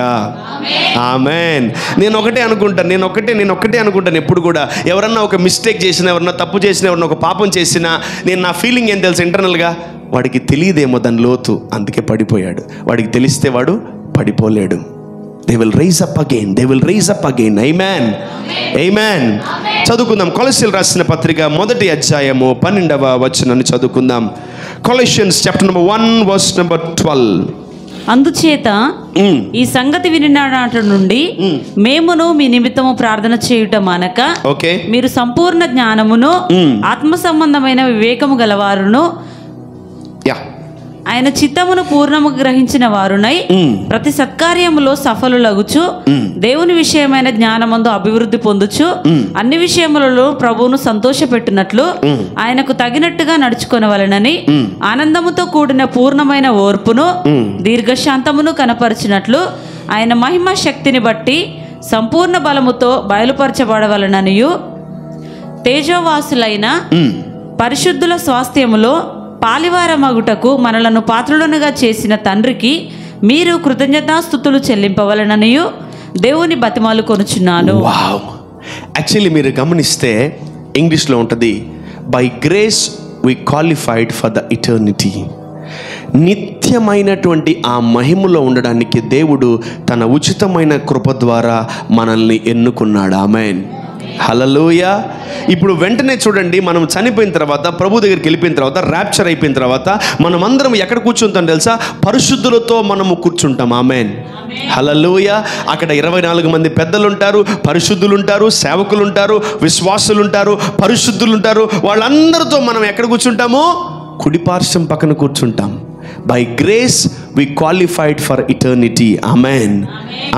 ఆమెన్. నేను ఒకటే అనుకుంటాను ఎప్పుడు కూడా, ఎవరన్నా ఒక మిస్టేక్ చేసినా, ఎవరన్నా తప్పు చేసినా, ఎవరన్నా ఒక పాపం చేసినా, నేను నా ఫీలింగ్ ఏం తెలుసు ఇంటర్నల్గా, వాడికి తెలియదేమో దాని లోతు, అందుకే పడిపోయాడు. వాడికి తెలిస్తే వాడు పడిపోలేడు. They will raise up again. They will raise up again. Amen. Amen. చదువుకుందాం. కొలస్సీయులు రాసిన పత్రిక 1వ అధ్యాయము 12వ వచనాన్ని చదువుకుందాం. Colossians chapter number 1 verse number 12. అందుచేత ఈ సంగతి వినినాటి నుండి మేమును మీ నిమిత్తము ప్రార్థన చేయుట మానక, మీరు సంపూర్ణ జ్ఞానమును ఆత్మ సంబంధమైన వివేకము గలవారును ఆయన చిత్తమును పూర్ణము గ్రహించిన వారునై ప్రతి సత్కార్యములో సఫలులగుచు దేవుని విషయమైన జ్ఞానమందు అభివృద్ధి పొందుచు అన్ని విషయములలో ప్రభువును సంతోషపెట్టునట్లు ఆయనకు తగినట్టుగా నడుచుకొనవలెనని ఆనందముతో కూడిన పూర్ణమైన ఓర్పును దీర్ఘశాంతమును కనపరిచినట్లు ఆయన మహిమ శక్తిని బట్టి సంపూర్ణ బలముతో బయలుపరచబడవలననియు తేజోవాసులైన పరిశుద్ధుల స్వాస్థ్యములో పాలివారమగుటకు మనలను పాత్రులనుగా చేసిన తండ్రికి మీరు కృతజ్ఞతాస్తుతులు చెల్లింపవలననియు దేవుని బతిమాలు కొనుచున్నాను. వావ్! యాక్చువల్లీ మీరు గమనిస్తే ఇంగ్లీష్లో ఉంటుంది, by grace we qualified for the eternity. నిత్యమైనటువంటి ఆ మహిమలో ఉండడానికి దేవుడు తన ఉచితమైన కృప ద్వారా మనల్ని ఎన్నుకున్నాడు. ఆమేన్, హల్లెలూయా. ఇప్పుడు వెంటనే చూడండి, మనం చనిపోయిన తర్వాత ప్రభు దగ్గరికి వెళ్ళిపోయిన తర్వాత ర్యాప్చర్ అయిపోయిన తర్వాత మనం అందరం ఎక్కడ కూర్చుంటాం తెలుసా? పరిశుద్ధులతో మనము కూర్చుంటాం. ఆమేన్, హల్లెలూయా. అక్కడ 24 మంది పెద్దలు ఉంటారు, పరిశుద్ధులు ఉంటారు, సేవకులు ఉంటారు, విశ్వాసులు ఉంటారు, పరిశుద్ధులు ఉంటారు. వాళ్ళందరితో మనం ఎక్కడ కూర్చుంటాము? కుడిపార్శ్వం పక్కన కూర్చుంటాం. By grace we qualified for eternity. ఆమెన్,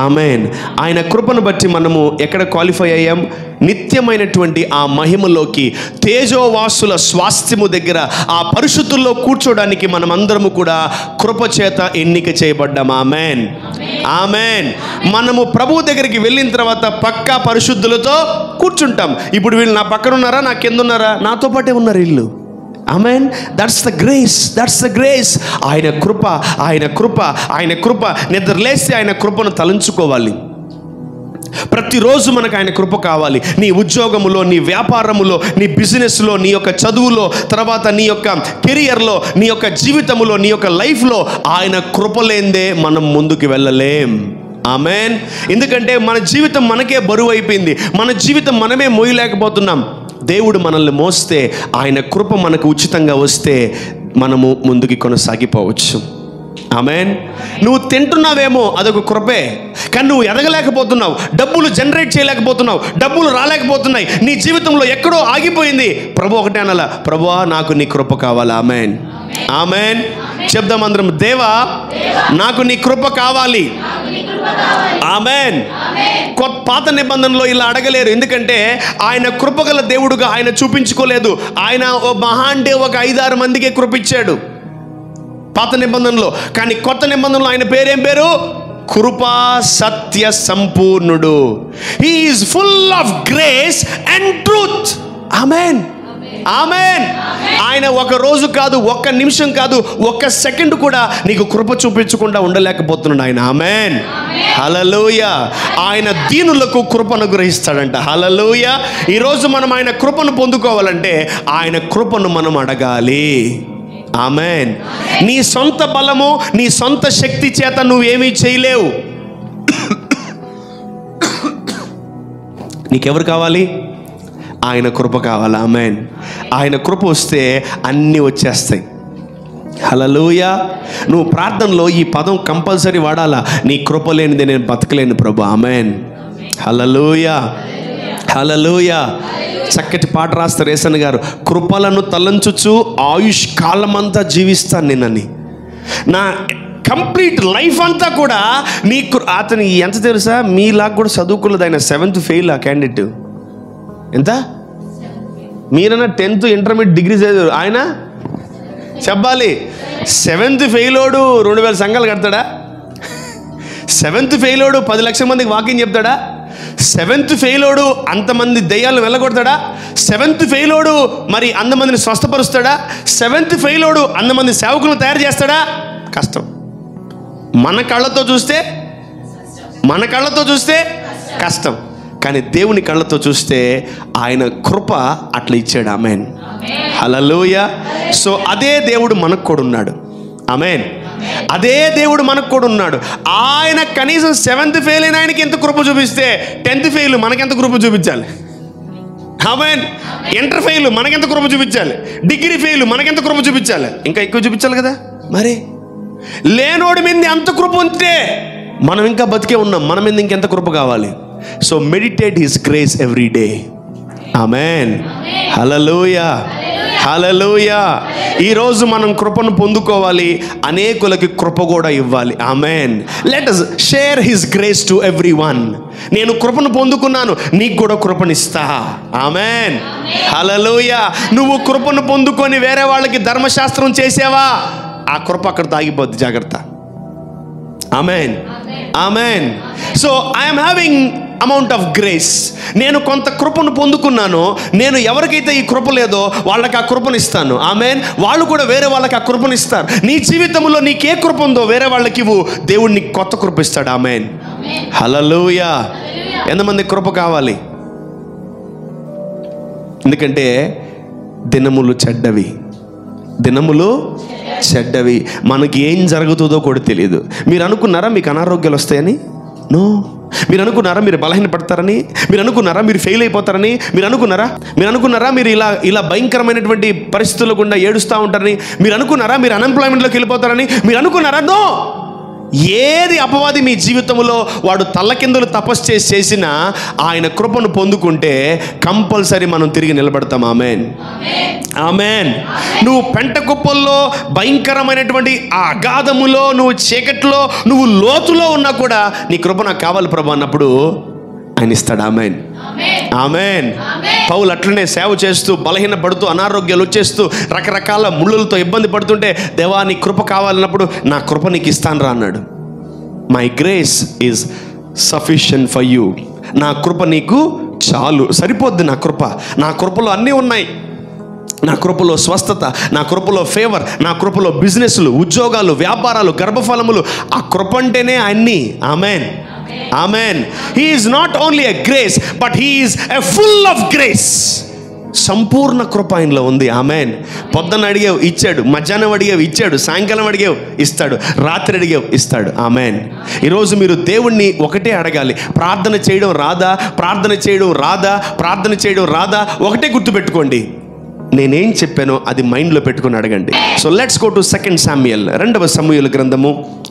ఆమెన్. ఆయన కృపను బట్టి మనము ఎక్కడ క్వాలిఫై అయ్యాం? నిత్యమైనటువంటి ఆ మహిమలోకి, తేజోవాసుల స్వాస్థ్యము దగ్గర ఆ పరిశుద్ధుల్లో కూర్చోడానికి మనమందరము కూడా కృప చేత ఎన్నిక చేయబడ్డాం. Amen, amen. మనము ప్రభు దగ్గరికి వెళ్ళిన తర్వాత పక్కా పరిశుద్ధులతో కూర్చుంటాం. ఇప్పుడు వీళ్ళు నా పక్కన ఉన్నారా, నా కింద ఉన్నారా? నాతో పాటే ఉన్నారు వీళ్ళు. Amen. That's the grace, that's the grace. ఆయన కృప, ఆయన కృప, ఆయన కృప. నిద్రలేసి ఆయన కృపను తలంచుకోవాలి. ప్రతిరోజు మనకు ఆయన కృప కావాలి. నీ ఉద్యోగములో, నీ వ్యాపారములో, నీ బిజినెస్లో, నీ యొక్క చదువులో, తర్వాత నీ యొక్క కెరియర్లో, నీ యొక్క జీవితంలో, నీ యొక్క లైఫ్లో ఆయన కృప లేనిదే మనం ముందుకు వెళ్ళలేం. ఆమెన్. ఎందుకంటే మన జీవితం మనకే బరువు అయిపోయింది. మన జీవితం మనమే మోయలేకపోతున్నాం. దేవుడు మనల్ని మోస్తే, ఆయన కృప మనకు ఉచితంగా వస్తే మనము ముందుకి కొనసాగిపోవచ్చు. ఆమెన్. నువ్వు తింటున్నావేమో, అదొక కృపే. కానీ నువ్వు ఎదగలేకపోతున్నావు, డబ్బులు జనరేట్ చేయలేకపోతున్నావు, డబ్బులు రాలేకపోతున్నాయి, నీ జీవితంలో ఎక్కడో ఆగిపోయింది. ప్రభు ఒకటే అనాల, ప్రభువా నాకు నీ కృప కావాలి. Amen, amen. చెప్దాం అందరం, దేవా నాకు నీ కృప కావాలి. ఆమెన్. పాత నిబంధనలో ఇలా అడగలేరు, ఎందుకంటే ఆయన కృపగల దేవుడుగా ఆయన చూపించుకోలేదు. ఆయన ఓ మహా అంటే ఒక 5-6 మందికే కృప ఇచ్చాడు పాత నిబంధనలో. కానీ కొత్త నిబంధనలో ఆయన పేరేం పేరు? కృపా సత్య సంపూర్ణుడు. He is full of grace and truth. Amen, amen. ఆయన ఒక రోజు కాదు, ఒక్క నిమిషం కాదు, ఒక్క సెకండ్ కూడా నీకు కృప చూపించకుండా ఉండలేకపోతున్నాడు ఆయన. ఆమెన్, హల్లెలూయా. ఆయన దీనులకు కృపను గ్రహిస్తాడంట. హల్లెలూయా. ఈరోజు మనం ఆయన కృపను పొందుకోవాలంటే ఆయన కృపను మనం అడగాలి. ఆమెన్. నీ సొంత బలము, నీ సొంత శక్తి చేత నువ్వేమీ చేయలేవు. నీకెవరు కావాలి? ఆయన కృప కావాలి. ఆమెన్. ఆయన కృప వస్తే అన్నీ వచ్చేస్తాయి. హల్లెలూయా. నువ్వు ప్రార్థనలో ఈ పదం కంపల్సరీ వాడాలా, నీ కృప లేనిదే నేను బతకలేను ప్రభు. ఆమెన్, హల్లెలూయా, హల్లెలూయా. చక్కటి పాట రాస్తారు యేసన్న గారు, కృపలను తలంచుచు ఆయుష్ కాలమంతా జీవిస్తాను నేనని. నా కంప్లీట్ లైఫ్ అంతా కూడా నీ అతని ఎంత తెలుసా? మీలాగా కూడా చదువుకోలేదు ఆయన. 7th ఫెయిల్ ఆ క్యాండిడేట్. ఎంత? మీరన్నా 10th ఇంటర్మీడియట్ డిగ్రీ చదివారు, ఆయన చెప్పాలి 7th ఫెయిలోడు 2000 సంఘాలు కడతాడా? 7th ఫెయిలోడు 10 లక్షల మందికి వాకింగ్ చెప్తాడా? 7th ఫెయిలోడు అంతమంది దెయ్యాలను వెళ్ళగొడతాడా? 7th ఫెయిలోడు మరి అంతమందిని స్వస్థపరుస్తాడా? 7th ఫెయిలోడు అంతమంది సేవకులను తయారు చేస్తాడా? కష్టం. మన కళ్ళతో చూస్తే కష్టం, కానీ దేవుని కళ్ళతో చూస్తే ఆయన కృప అట్లా ఇచ్చాడు. ఆమెన్, హల్లెలూయా. సో అదే దేవుడు మనకు కూడా ఉన్నాడు. ఆమెన్. అదే దేవుడు మనకు కూడా ఉన్నాడు. ఆయన కనీసం 7th ఫెయిల్ అయిన ఆయనకి ఎంత కృప చూపిస్తే 10th ఫెయిల్ మనకెంత కృప చూపించాలి? ఆమెన్. ఇంటర్ ఫెయిల్ మనకెంత కృప చూపించాలి? డిగ్రీ ఫెయిల్ మనకెంత కృప చూపించాలి? ఇంకా ఎక్కువ చూపించాలి కదా. మరి లేనోడి మీద అంత కృప ఉంటే మనం ఇంకా బతికే ఉన్నాం, మన మీద ఇంకెంత కృప కావాలి? So meditate his grace every day. Amen, hallelujah, hallelujah. ఈరోజు మనం కృపను పొందుకోవాలి, అనేకులకి కృప కూడా ఇవ్వాలి. Amen. Let us share his grace to everyone. నేను కృపను పొందుకున్నాను, నీకు కూడా కృపనిస్తా. ఆమేన్. హల్లెలూయా. నువ్వు కృపను పొందుకొని వేరే వాళ్ళకి ధర్మశాస్త్రం చేసావా, ఆ కృప అక్కడ తాగిపోద్ది, జాగ్రత్త. Amen. Amen. So I'm having amount of grace. నేను కొంత కృపను పొందుకున్నాను, నేను ఎవరికైతే ఈ కృప లేదో వాళ్ళకి ఆ కృపను ఇస్తాను. ఆమేన్. వాళ్ళు కూడా వేరే వాళ్ళకి ఆ కృపను ఇస్తారు. నీ జీవితంలో నీకే కృప ఉందో వేరే వాళ్ళకి ఇవ్వు, దేవుడు నీకు కొత్త కృప ఇస్తాడు. ఆమేన్. హల్లెలూయా. ఎంతమంది కృప కావాలి? ఎందుకంటే దినములు చెడ్డవి, దినములు చెడ్డవి. మనకి ఏం జరుగుతుందో కూడా తెలియదు. మీరు అనుకున్నారా మీకు అనారోగ్యాలు వస్తాయని? నో. మీరు అనుకున్నారా మీరు బలహీనపడతారని? మీరు అనుకున్నారా మీరు ఫెయిల్ అయిపోతారని? మీరు అనుకున్నారా మీరు ఇలా భయంకరమైనటువంటి పరిస్థితుల గుండా ఏడుస్తూ ఉంటారని? మీరు అనుకున్నారా మీరు అన్ఎంప్లాయ్మెంట్లోకి వెళ్ళిపోతారని? మీరు అనుకున్నారా? నో. ఏది అపవాది మీ జీవితంలో వాడు తల్లకిందులు తపస్సు చేసినా ఆయన కృపను పొందుకుంటే కంపల్సరీ మనం తిరిగి నిలబడతాం. ఆమేన్. ఆమేన్. నువ్వు పెంట కుప్పల్లో, భయంకరమైనటువంటి ఆ అగాధములో, నువ్వు చీకట్లో, నువ్వు లోతులో ఉన్నా కూడా నీ కృప నాకు కావాలి ప్రభు అన్నప్పుడు ఆయన ఇస్తాడు. ఆమేన్. ఆమేన్. పౌలు అట్లనే సేవ చేస్తూ, బలహీనపడుతూ, అనారోగ్యాలు వచ్చేస్తూ, రకరకాల ముళ్ళులతో ఇబ్బంది పడుతుంటే, దేవా నీ కృప కావాలన్నప్పుడు నా కృప నీకు ఇస్తాను రా అన్నాడు. My grace is sufficient for you. నా కృప నీకు చాలు, సరిపోద్ది. నా కృపలో అన్నీ ఉన్నాయి. నా కృపలో స్వస్థత, నా కృపలో ఫేవర్, నా కృపలో బిజినెస్లు, ఉద్యోగాలు, వ్యాపారాలు, గర్భఫలములు. ఆ కృప అంటేనే అన్నీ. Amen. Amen. He is not only a grace, but he is a full of grace. సంపూర్ణ కృప ఆయనలో ఉంది. ఆమేన్. పొద్దున్న అడిగావు ఇచ్చాడు, మధ్యాహ్నం అడిగావు ఇచ్చాడు, సాయంకాలం అడిగావు ఇస్తాడు, రాత్రి అడిగావు ఇస్తాడు. ఆమేన్. ఈరోజు మీరు దేవుణ్ణి ఒకటే అడగాలి. ప్రార్థన చేయడం రాదా, ఒకటే గుర్తుపెట్టుకోండి, నేనేం చెప్పానో అది మైండ్లో పెట్టుకుని అడగండి. So let's go to 2 Samuel, 2వ సమూయేలు గ్రంథము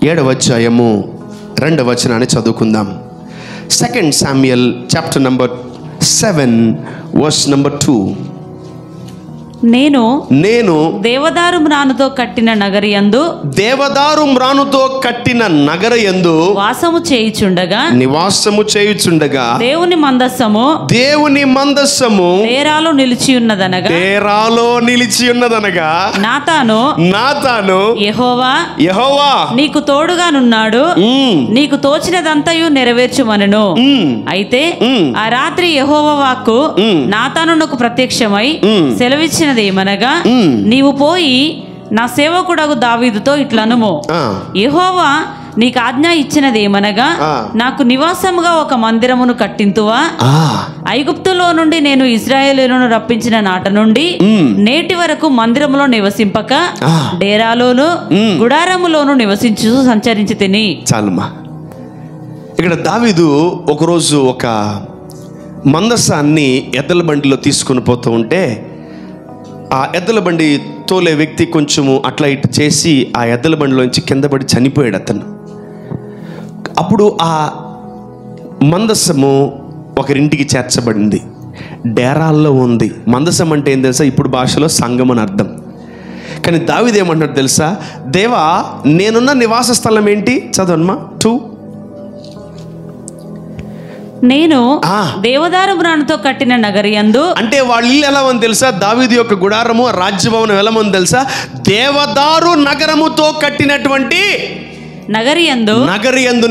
7వ అధ్యాయము 2వ వచనాన్ని చదువుకుందాం. 2 Samuel chapter number 7 verse number 2. నేను దేవదారు మ్రానుతో కట్టిన నగర యందు నివాసము చేయుచుండగా దేవుని మందస్సము డేరాలో నిలిచి ఉన్నదనగా నాతాను యెహోవా నీకు తోడుగానున్నాడు, నీకు తోచినదంతయు నెరవేర్చుమనెను. అయితే ఆ రాత్రి యెహోవా వాక్కు నాతానునకు ప్రత్యక్షమై సెలవిచ్చిన ఏమనగా, నీవు పోయి నా సేవకుడగు దావీదుతో ఇట్లనుము, యెహోవా నీకు ఆజ్ఞ ఇచ్చినదేమనగా, నాకు నివాసముగా ఒక మందిరమును కట్టింతువా? ఐగుప్తులో నుండి నేను ఇశ్రాయేలును రప్పించిన నాట నుండి నేటి వరకు మందిరములో నివసింపక డేరాలోను గుడారములోను నివసించు సంచరించి తిని. చాలుమా. ఇక్కడ దావీదు ఒకరోజు ఒక మందసాన్ని ఎద్దల బండిలో తీసుకుని పోతూ ఉంటే, ఆ ఎద్దల బండి తోలే వ్యక్తి కొంచెము అట్లా ఇటు చేసి ఆ ఎద్దల బండిలోంచి కింద పడి చనిపోయాడు అతను. అప్పుడు ఆ మందసము ఒకరింటికి చేర్చబడింది, డేరాల్లో ఉంది. మందసం అంటే ఏం తెలుసా? ఇప్పుడు భాషలో సంఘం అని అర్థం. కానీ దావీదు ఏమంటాడు తెలుసా? దేవా, నేనున్న నివాస స్థలం ఏంటి? చదవమ్మా 2. నేను దేవదారు మ్రానుతో కట్టిన నగరయందు, అంటే వాళ్ళ ఇల్లు ఎలా ఉంది తెలుసా? దావీదు యొక్క గుడారము, రాజ్యభవనం ఎలా ఉంది తెలుసా? దేవదారు నగరముతో కట్టినటువంటి నగరయందు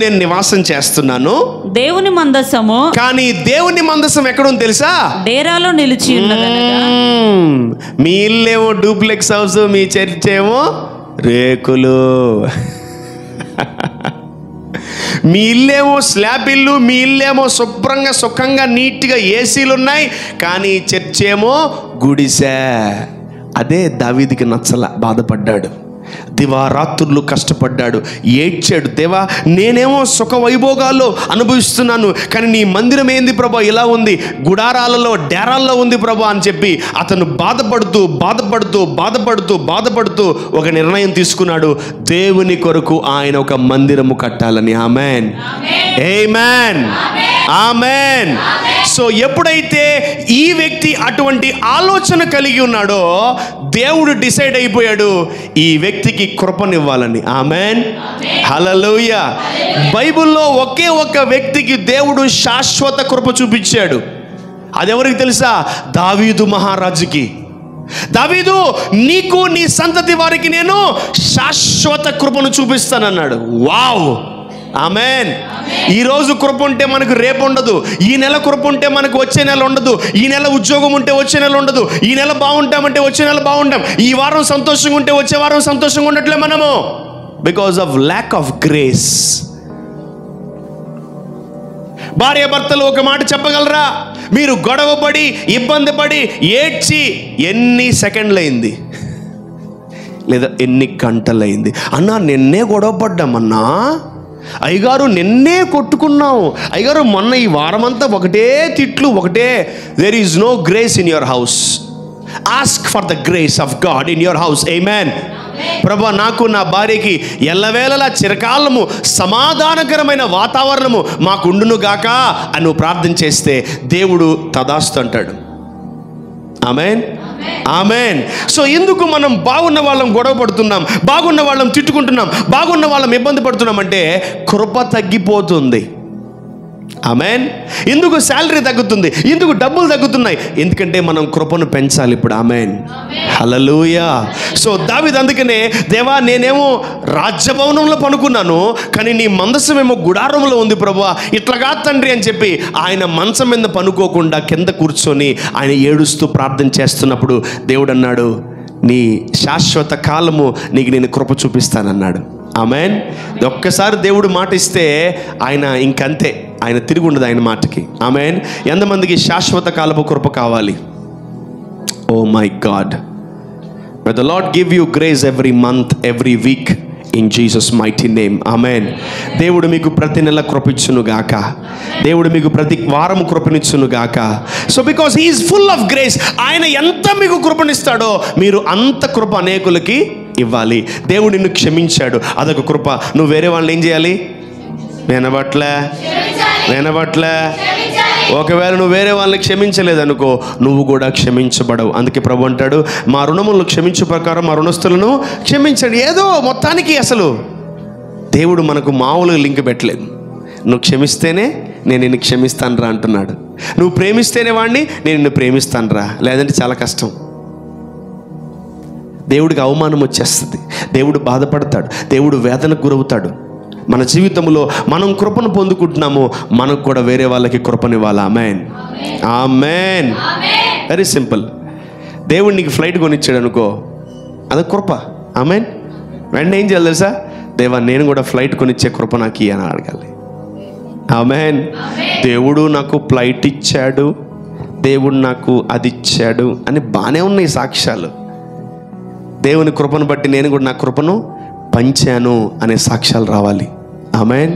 నేను నివాసం చేస్తున్నాను. దేవుని మందసము, కానీ దేవుని మందసం ఎక్కడ ఉంది తెలుసా? డేరాలో నిలిచి ఉన్నదనగా. మీ ఇల్లేమో డూప్లెక్స్ హౌస్, మీ చర్చ్ ఏమో రేకులు. మీ ఇల్లేమో స్లాబ్ ఇల్లు, మీ ఇల్లేమో శుభ్రంగా సుఖంగా నీట్గా ఏసీలు ఉన్నాయి, కానీ చర్చ్ ఏమో గుడిసే. అదే దావీదుకి నచ్చల, బాధపడ్డాడు, దివారాత్రులు కష్టపడ్డాడు, ఏడ్చాడు. దేవా, నేనేమో సుఖ వైభోగాల్లో అనుభవిస్తున్నాను, కానీ నీ మందిరం ఏంది ప్రభా ఇలా ఉంది, గుడారాలలో డేరాల్లో ఉంది ప్రభా అని చెప్పి అతను బాధపడుతూ ఒక నిర్ణయం తీసుకున్నాడు. దేవుని కొరకు ఆయన ఒక మందిరము కట్టాలని. ఆమేన్. ఆమేన్. ఆమెన్. సో ఎప్పుడైతే ఈ వ్యక్తి అటువంటి ఆలోచన కలిగి ఉన్నాడో దేవుడు డిసైడ్ అయిపోయాడు ఈ వ్యక్తికి కృపనివ్వాలని. ఆమెన్, హల్లెలూయా. బైబిల్లో ఒకే ఒక్క వ్యక్తికి దేవుడు శాశ్వత కృప చూపించాడు. అదెవరికి తెలుసా? దావీదు మహారాజుకి. దావీదు, నీకు నీ సంతతి వారికి నేను శాశ్వత కృపను చూపిస్తానన్నాడు. Wow, amen. ఈరోజు కృప ఉంటే మనకు రేపు ఉండదు. ఈ నెల కృప ఉంటే మనకు వచ్చే నెల ఉండదు. ఈ నెల ఉద్యోగం ఉంటే వచ్చే నెల ఉండదు. ఈ నెల బాగుంటామంటే వచ్చే నెల బాగుంటాం. ఈ వారం సంతోషంగా ఉంటే వచ్చే వారం సంతోషంగా ఉండట్లే మనము, because of lack of grace. భార్య భర్తలు ఒక మాట చెప్పగలరా? మీరు గొడవపడి ఇబ్బంది పడి ఏడ్చి ఎన్ని సెకండ్లయింది లేదా ఎన్ని గంటలైంది? అన్నా నిన్నే గొడవ పడ్డామన్నా, అయ్యగారు నిన్నే కొట్టుకున్నావు, అయ్యగారు మొన్న ఈ వారమంతా ఒకటే తిట్లు, ఒకటే. There is no grace in your house. Ask for the grace of God in your house. Amen. ప్రభా, నాకు నా భార్యకి ఎల్లవేళలా చిరకాలము సమాధానకరమైన వాతావరణము మాకుండును గాక అని నువ్వు ప్రార్థన చేస్తే దేవుడు తదాస్తు అంటాడు. ఆమేన్, ఆమేన్. సో ఎందుకు మనం బాగున్న వాళ్ళం గొడవ పడుతున్నాం, బాగున్న వాళ్ళం తిట్టుకుంటున్నాం, బాగున్న వాళ్ళం ఇబ్బంది పడుతున్నాం అంటే కృప తగ్గిపోతుంది. ఆమేన్. ఎందుకు శాలరీ తగ్గుతుంది, ఎందుకు డబ్బులు తగ్గుతున్నాయి? ఎందుకంటే మనం కృపను పెంచాలి ఇప్పుడు. ఆమేన్, హల్లెలూయా. సో దావీదు అందుకనే, దేవా నేనేమో రాజ్యభవనంలో పనుకున్నాను, కానీ నీ మందసమేమో గుడారంలో ఉంది ప్రభువా, ఇట్లాగా తండ్రి అని చెప్పి ఆయన మంచం మీద పనుకోకుండా కింద కూర్చొని ఆయన ఏడుస్తూ ప్రార్థన చేస్తున్నప్పుడు దేవుడు అన్నాడు, నీ శాశ్వత కాలము నీకు నేను కృప చూపిస్తానన్నాడు. ఆమేన్. ఒక్కసారి దేవుడు మాట ఇస్తే ఆయన ఇంకంతే, ఆయన తిరిగి ఉండదు ఆయన మాటకి. ఆమేన్. ఎంతమందికి శాశ్వత కాలపు కృప కావాలి? Oh my God, may the Lord give you grace every month, every week in Jesus mighty name. Amen. దేవుడు మీకు ప్రతి నెల కృపించును గాక, దేవుడు మీకు ప్రతి వారం కృపనిచ్చును గాక. So because he is full of grace, ఆయన ఎంత మీకు కృపనిస్తాడో మీరు అంత కృప అనేకులకి ఇవ్వాలి. దేవుడు నిన్ను క్షమించాడు, అదొక కృప. నువ్వు వేరే వాళ్ళని ఏం చేయాలి? వినబట్లే. ఒకవేళ నువ్వు వేరే వాళ్ళని క్షమించలేదనుకో, నువ్వు కూడా క్షమించబడవు. అందుకే ప్రభు అంటాడు, మా రుణములను క్షమించు ప్రకారం మా రుణస్తులను క్షమించండి. ఏదో మొత్తానికి అసలు దేవుడు మనకు మామూలుగా లింక్ పెట్టలేదు. నువ్వు క్షమిస్తేనే నేను నిన్ను క్షమిస్తాను రా అంటున్నాడు. నువ్వు ప్రేమిస్తేనే వాడిని నేను నిన్ను ప్రేమిస్తాను రా, లేదంటే చాలా కష్టం. దేవుడికి అవమానం వచ్చేస్తుంది, దేవుడు బాధపడతాడు, దేవుడు వేదనకు గురవుతాడు. మన జీవితంలో మనం కృపను పొందుకుంటున్నాము, మనకు కూడా వేరే వాళ్ళకి కృపనివ్వాలి. ఆమేన్, ఆమేన్. Very simple. దేవుడు నీకు ఫ్లైట్ కొనిచ్చాడు అనుకో, అది కృప. ఆమేన్. వెంటనే ఏం చేయాలి తెలుసా? దేవా నేను కూడా ఫ్లైట్ కొనిచ్చే కృప నాకు ఇయ్యి అని అడగాలి. ఆమేన్. దేవుడు నాకు ఫ్లైట్ ఇచ్చాడు, దేవుడు నాకు అది ఇచ్చాడు అని బాగానే ఉన్నాయి సాక్ష్యాలు. దేవుని కృపను బట్టి నేను కూడా నా కృపను పంచాను అనే సాక్ష్యాలు రావాలి. ఆమేన్.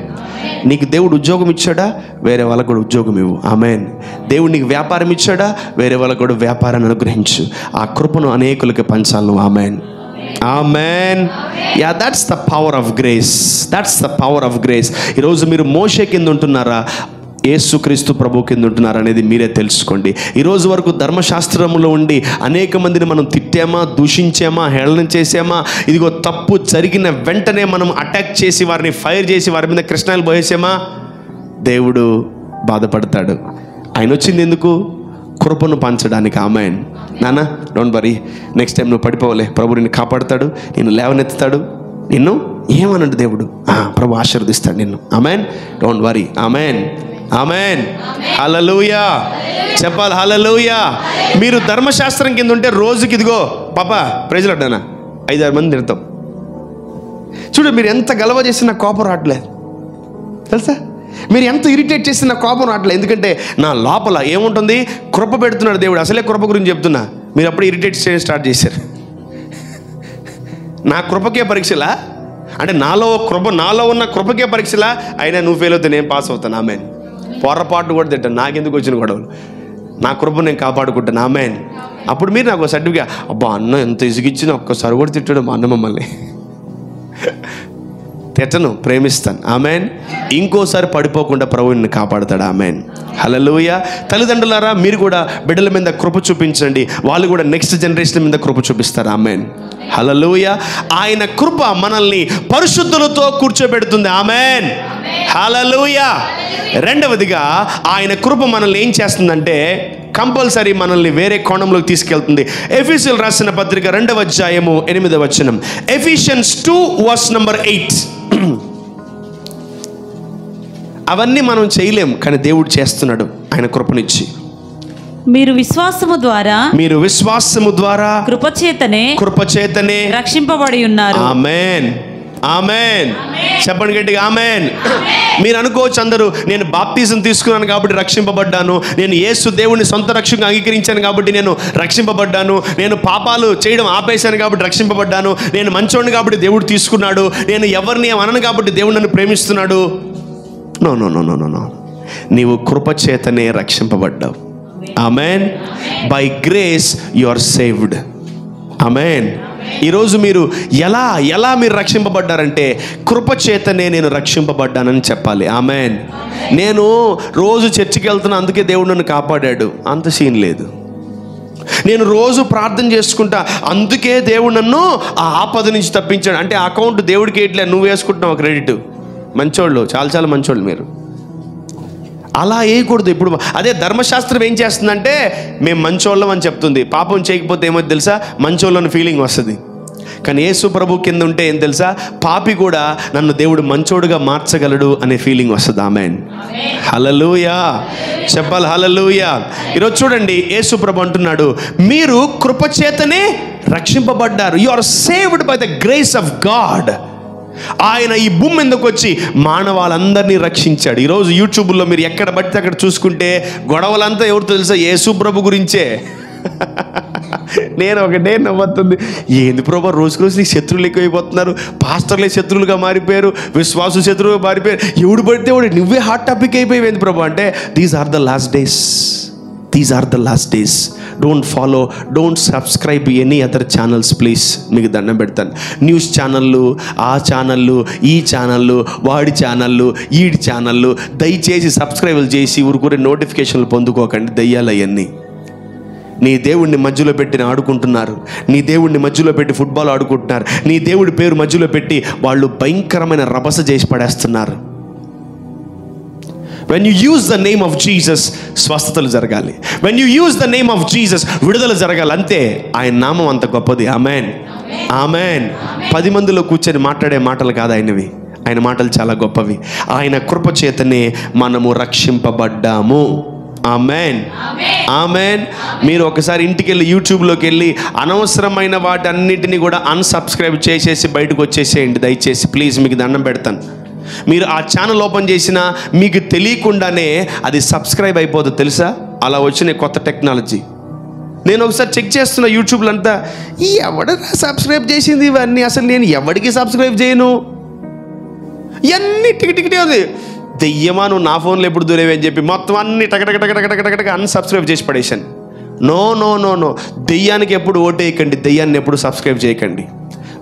నీకు దేవుడు ఉద్యోగం ఇచ్చాడా? వేరే వాళ్ళకు కూడా ఉద్యోగం ఇవ్వు. ఆమేన్. దేవుడు నీకు వ్యాపారం ఇచ్చాడా? వేరే వాళ్ళకు కూడా వ్యాపారాన్ని అనుగ్రహించు. ఆ కృపను అనేకులకి పంచాలి నువ్వు. Amen, amen. Yeah, that's the power of grace. That's the power of grace. ఈరోజు మీరు మోషే కింద ఉంటున్నారా, యేసుక్రీస్తు ప్రభు కింద ఉంటున్నారు అనేది మీరే తెలుసుకోండి. ఈరోజు వరకు ధర్మశాస్త్రంలో ఉండి అనేక మందిని మనం తిట్టామా, దూషించామా, హేళన చేసామా, ఇదిగో తప్పు జరిగిన వెంటనే మనం అటాక్ చేసి వారిని ఫైర్ చేసి వారి మీద కృష్ణాలు పోయేసామా, దేవుడు బాధపడతాడు. ఆయన వచ్చింది ఎందుకు? కృపను పంచడానికి. ఆమేన్. నాన్న డోంట్ వరీ, నెక్స్ట్ టైం నువ్వు పడిపోవలే, ప్రభు నిన్ను కాపాడుతాడు, నిన్ను లేవనెత్తుతాడు, నిన్ను ఏమనండు దేవుడు, ప్రభు ఆశీర్వదిస్తాడు నిన్ను. ఆమేన్. Don't worry. Amen, amen. Hallelujah చెప్పాలి. హల్లెలూయా. మీరు ధర్మశాస్త్రం కింద ఉంటే రోజుకి ఇదిగో పాప ప్రైజ్లు అడ్డానా 5-6 మంది తిడతాం. చూడు, మీరు ఎంత గలవ చేసినా కోపం రావట్లేదు తెలుసా? మీరు ఎంత ఇరిటేట్ చేసినా కోపం రావట్లేదు. ఎందుకంటే నా లోపల ఏముంటుంది? కృప పెడుతున్నాడు దేవుడు. అసలే కృప గురించి చెప్తున్నా, మీరు అప్పుడే ఇరిటేట్ చేయడం స్టార్ట్ చేశారు. నా కృపకే పరీక్షలా అంటే నాలో ఉన్న కృపకే పరీక్షలా? అయినా నువ్వు ఫెయిల్ అవుతే నేను పాస్ అవుతాను. ఆమేన్. పొరపాటు కూడా తింటాను, నాకెందుకు వచ్చిన గొడవలు, నా కృప నేను కాపాడుకుంటాను. ఆమేన్. అప్పుడు మీరు నాకు సర్టిఫికేట్, అబ్బా అన్న ఎంత ఇసుగిచ్చినా ఒక్కసారి కూడా తిట్టాడు మా అన్న మమ్మల్ని. తిట్టను, ప్రేమిస్తాను. ఆమెన్. ఇంకోసారి పడిపోకుండా ప్రభువు నిన్ను కాపాడతాడు. ఆమెన్. హల్లెలూయా. తల్లిదండ్రులారా, మీరు కూడా బిడ్డల మీద కృప చూపించండి, వాళ్ళు కూడా నెక్స్ట్ జనరేషన్ మీద కృప చూపిస్తారు. ఆమెన్. హల్లెలూయా. ఆయన కృప మనల్ని పరిశుద్ధులతో కూర్చోబెడుతుంది. ఆమెన్. హల్లెలూయా. రెండవదిగా ఆయన కృప మనల్ని ఏం చేస్తుందంటే కంపల్సరీ మనల్ని వేరే కోణంలోకి తీసుకెళ్తుంది. ఎఫెసీయులకు రాసిన పత్రిక 2వ అధ్యాయము 8వ వచనం. ఎఫిషియన్స్ 2:8. అవన్నీ మనం చేయలేం, కానీ దేవుడు చేస్తున్నాడు ఆయన కృపనిచ్చి. మీరు విశ్వాసము ద్వారా కృపచేతనే రక్షింపబడి ఉన్నారు. ఆమేన్. ఆమేన్. చెప్పండి గట్టిగా ఆమేన్. మీరు అనుకోవచ్చు అందరూ, నేను బాప్తిజం తీసుకున్నాను కాబట్టి రక్షింపబడ్డాను, నేను యేసు దేవుని సొంత రక్షణగా అంగీకరించాను కాబట్టి నేను రక్షింపబడ్డాను, నేను పాపాలు చేయడం ఆపేశాను కాబట్టి రక్షింపబడ్డాను, నేను మంచోడిని కాబట్టి దేవుడు తీసుకున్నాడు, నేను ఎవరిని అనను కాబట్టి దేవుడు నన్ను ప్రేమిస్తున్నాడు. No no no no no no. నీవు కృపచేతనే రక్షింపబడ్డావు. Amen. By grace you are saved. Amen. ఈరోజు మీరు ఎలా మీరు రక్షింపబడ్డారంటే కృపచేతనే నేను రక్షింపబడ్డానని చెప్పాలి. ఆమేన్. నేను రోజు చర్చికి వెళ్తున్నా, అందుకే దేవుడు నన్ను కాపాడాడు, అంత సీన్ లేదు. నేను రోజు ప్రార్థన చేసుకుంటా, అందుకే దేవుడు నన్ను ఆ ఆపద నుంచి తప్పించాడు అంటే అకౌంట్ దేవుడికి ఎట్లా నువ్వు వేసుకుంటున్నావు క్రెడిట్. మంచోళ్ళు, చాలా మంచోళ్ళు మీరు. అలా వేయకూడదు. ఇప్పుడు అదే ధర్మశాస్త్రం ఏం చేస్తుందంటే మేము మంచోళ్ళం అని చెప్తుంది. పాపం చేయకపోతే ఏమో తెలుసా, మంచోళ్ళని ఫీలింగ్ వస్తుంది. కానీ యేసు ప్రభు కింద ఉంటే ఏం తెలుసా, పాపి కూడా నన్ను దేవుడు మంచోడుగా మార్చగలడు అనే ఫీలింగ్ వస్తుంది. ఆమేన్. హల్లెలూయా. చెప్పాలి హల్లెలూయా. ఈరోజు చూడండి, యేసు ప్రభు అంటున్నాడు, మీరు కృపచేతనే రక్షింపబడ్డారు. You are saved by the grace of God. ఆయన ఈ భూమి మీదకి వచ్చి మానవాళ్ళందరినీ రక్షించాడు. ఈరోజు యూట్యూబ్లో మీరు ఎక్కడ పడితే అక్కడ చూసుకుంటే గొడవలంతా ఎవరితో తెలుసా, యేసు ప్రభు గురించే. నేను ఒకటే నవ్వుతుంది, ఏంది ప్రభు రోజుకు రోజు నీకు శత్రువులు ఎక్కువైపోతున్నారు, పాస్టర్లే శత్రువులుగా మారిపోయారు, విశ్వాసు శత్రువుగా మారిపోయారు, ఎవడు పడితే వాడు నువ్వే హాట్ టాపిక్ అయిపోయింది ప్రభు అంటే, these are the last days. These are the last days. Don't follow, don't subscribe any other channels please. మీకు దండం పెడతాను. న్యూస్ ఛానళ్ళు, ఆ ఛానళ్ళు, ఈ ఛానళ్ళు, వాడి ఛానళ్ళు, ఈడి ఛానళ్ళు, దయచేసి సబ్స్క్రైబులు చేసి ఊరుకునే నోటిఫికేషన్లు పొందుకోకండి. దయ్యాలు అవన్నీ. నీ దేవుడిని మధ్యలో పెట్టి ఆడుకుంటున్నారు, నీ దేవుడిని మధ్యలో పెట్టి ఫుట్బాల్ ఆడుకుంటున్నారు, నీ దేవుడి పేరు మధ్యలో పెట్టి వాళ్ళు భయంకరమైన రభస చేసి పడేస్తున్నారు. When you use the name of Jesus, స్వస్థతలు జరగాలి. When you use the name of Jesus, విడుదల జరగాలి. అంతే. ఆయన నామం అంత గొప్పది. ఆమేన్. ఆమేన్. 10 మందిలో కూర్చొని మాట్లాడే మాటలు కాదు ఆయనవి. ఆయన మాటలు చాలా గొప్పవి. ఆయన కృప చేతనే మనము రక్షింపబడ్డాము. ఆమేన్. ఆమేన్. మీరు ఒకసారి ఇంటికి వెళ్ళి యూట్యూబ్లోకి వెళ్ళి అనవసరమైన వాటన్నిటిని కూడా అన్సబ్స్క్రైబ్ చేసేసి బయటకు వచ్చేసేయండి దయచేసి ప్లీజ్. మీకు దండం పెడతాను. మీరు ఆ ఛానల్ ఓపెన్ చేసినా మీకు తెలియకుండానే అది సబ్స్క్రైబ్ అయిపోతుంది తెలుసా. అలా వచ్చిన కొత్త టెక్నాలజీ. నేను ఒకసారి చెక్ చేస్తున్న యూట్యూబ్లో అంతా, ఎవడ సబ్స్క్రైబ్ చేసింది ఇవన్నీ, అసలు నేను ఎవడికి సబ్స్క్రైబ్ చేయను, ఇవన్నీ టికెట్ అది దెయ్యమా నువ్వు నా ఫోన్లో ఎప్పుడు దూరేవి అని చెప్పి మొత్తం అన్ని టకటకటకటకటకటక అన్సబ్స్క్రైబ్ చేసి పడేసాను. No no no no. దెయ్యానికి ఎప్పుడు ఓటేయకండి, దెయ్యాన్ని ఎప్పుడు సబ్స్క్రైబ్ చేయకండి.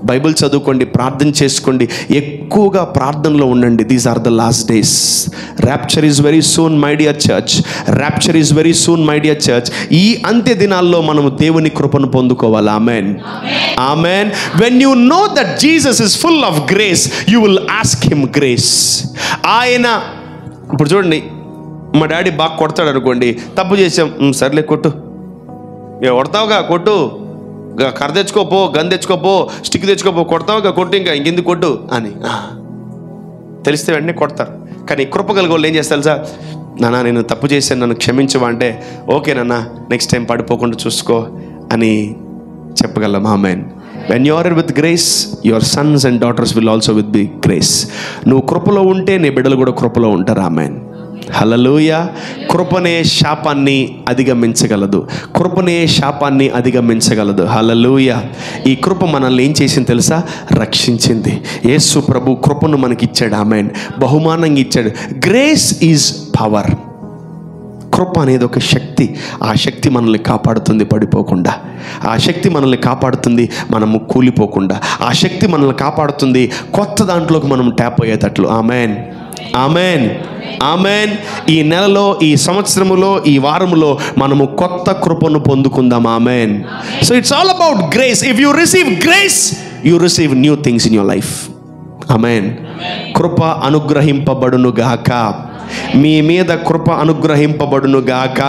బైబిల్ చదువుకోండి, ప్రార్థన చేసుకోండి, ఎక్కువగా ప్రార్థనలో ఉండండి. These are the last days. Rapture is very soon my dear church. Rapture is very soon my dear church. ఈ అంత్య దినాల్లో మనము దేవుని కృపను పొందుకోవాలి. ఆమెన్. ఆమెన్. When you know that Jesus is full of grace, you will ask him grace. ఆయన ఇప్పుడు చూడండి, మా డాడీ బాగా కొడతాడు అనుకోండి, తప్పు చేసాం, సర్లే కొట్టు, కొడతావుగా కొట్టు, కర్ర తెచ్చుకోపో, గన్ తెచ్చుకోపో, స్టిక్ తెచ్చుకోపో, కొడతావుగా కొట్టు, ఇంకెందుకు కొట్టు అని తెలిస్తే వెంటనే కొడతారు. కానీ కృప కలిగి వాళ్ళు ఏం చేస్తారు సార్, నాన్న నేను తప్పు చేశాను, నన్ను క్షమించవా అంటే, ఓకే నాన్న నెక్స్ట్ టైం పడిపోకుండా చూసుకో అని చెప్పగలం. Amen. When you are with grace, your sons and daughters will also with be grace. నువ్వు కృపలో ఉంటే నీ బిడ్డలు కూడా కృపలో ఉంటారు. ఆమెన్. హల్లెలూయా. కృపనే శాపాన్ని అధిగమించగలదు. కృపనే శాపాన్ని అధిగమించగలదు. హల్లెలూయా. ఈ కృప మనల్ని ఏం చేసింది తెలుసా, రక్షించింది. యేసు ప్రభు కృపను మనకి ఇచ్చాడు. ఆమెన్. బహుమానంగా ఇచ్చాడు. Grace is power. కృప అనేది ఒక శక్తి. ఆ శక్తి మనల్ని కాపాడుతుంది పడిపోకుండా. ఆ శక్తి మనల్ని కాపాడుతుంది మనము కూలిపోకుండా. ఆ శక్తి మనల్ని కాపాడుతుంది కొత్త దాంట్లోకి మనం ట్యాప్ అయ్యేటట్లు. Amen, amen, amen. ఈ నెలలో, ఈ సంవత్సరములో, ఈ వారములో మనము కొత్త కృపను పొందుకుందాం. Amen. So it's all about grace. If you receive grace, you receive new things in your life. Amen. కృప అనుగ్రహింపబడును గాక. మీ మీద కృప అనుగ్రహింపబడును గాక.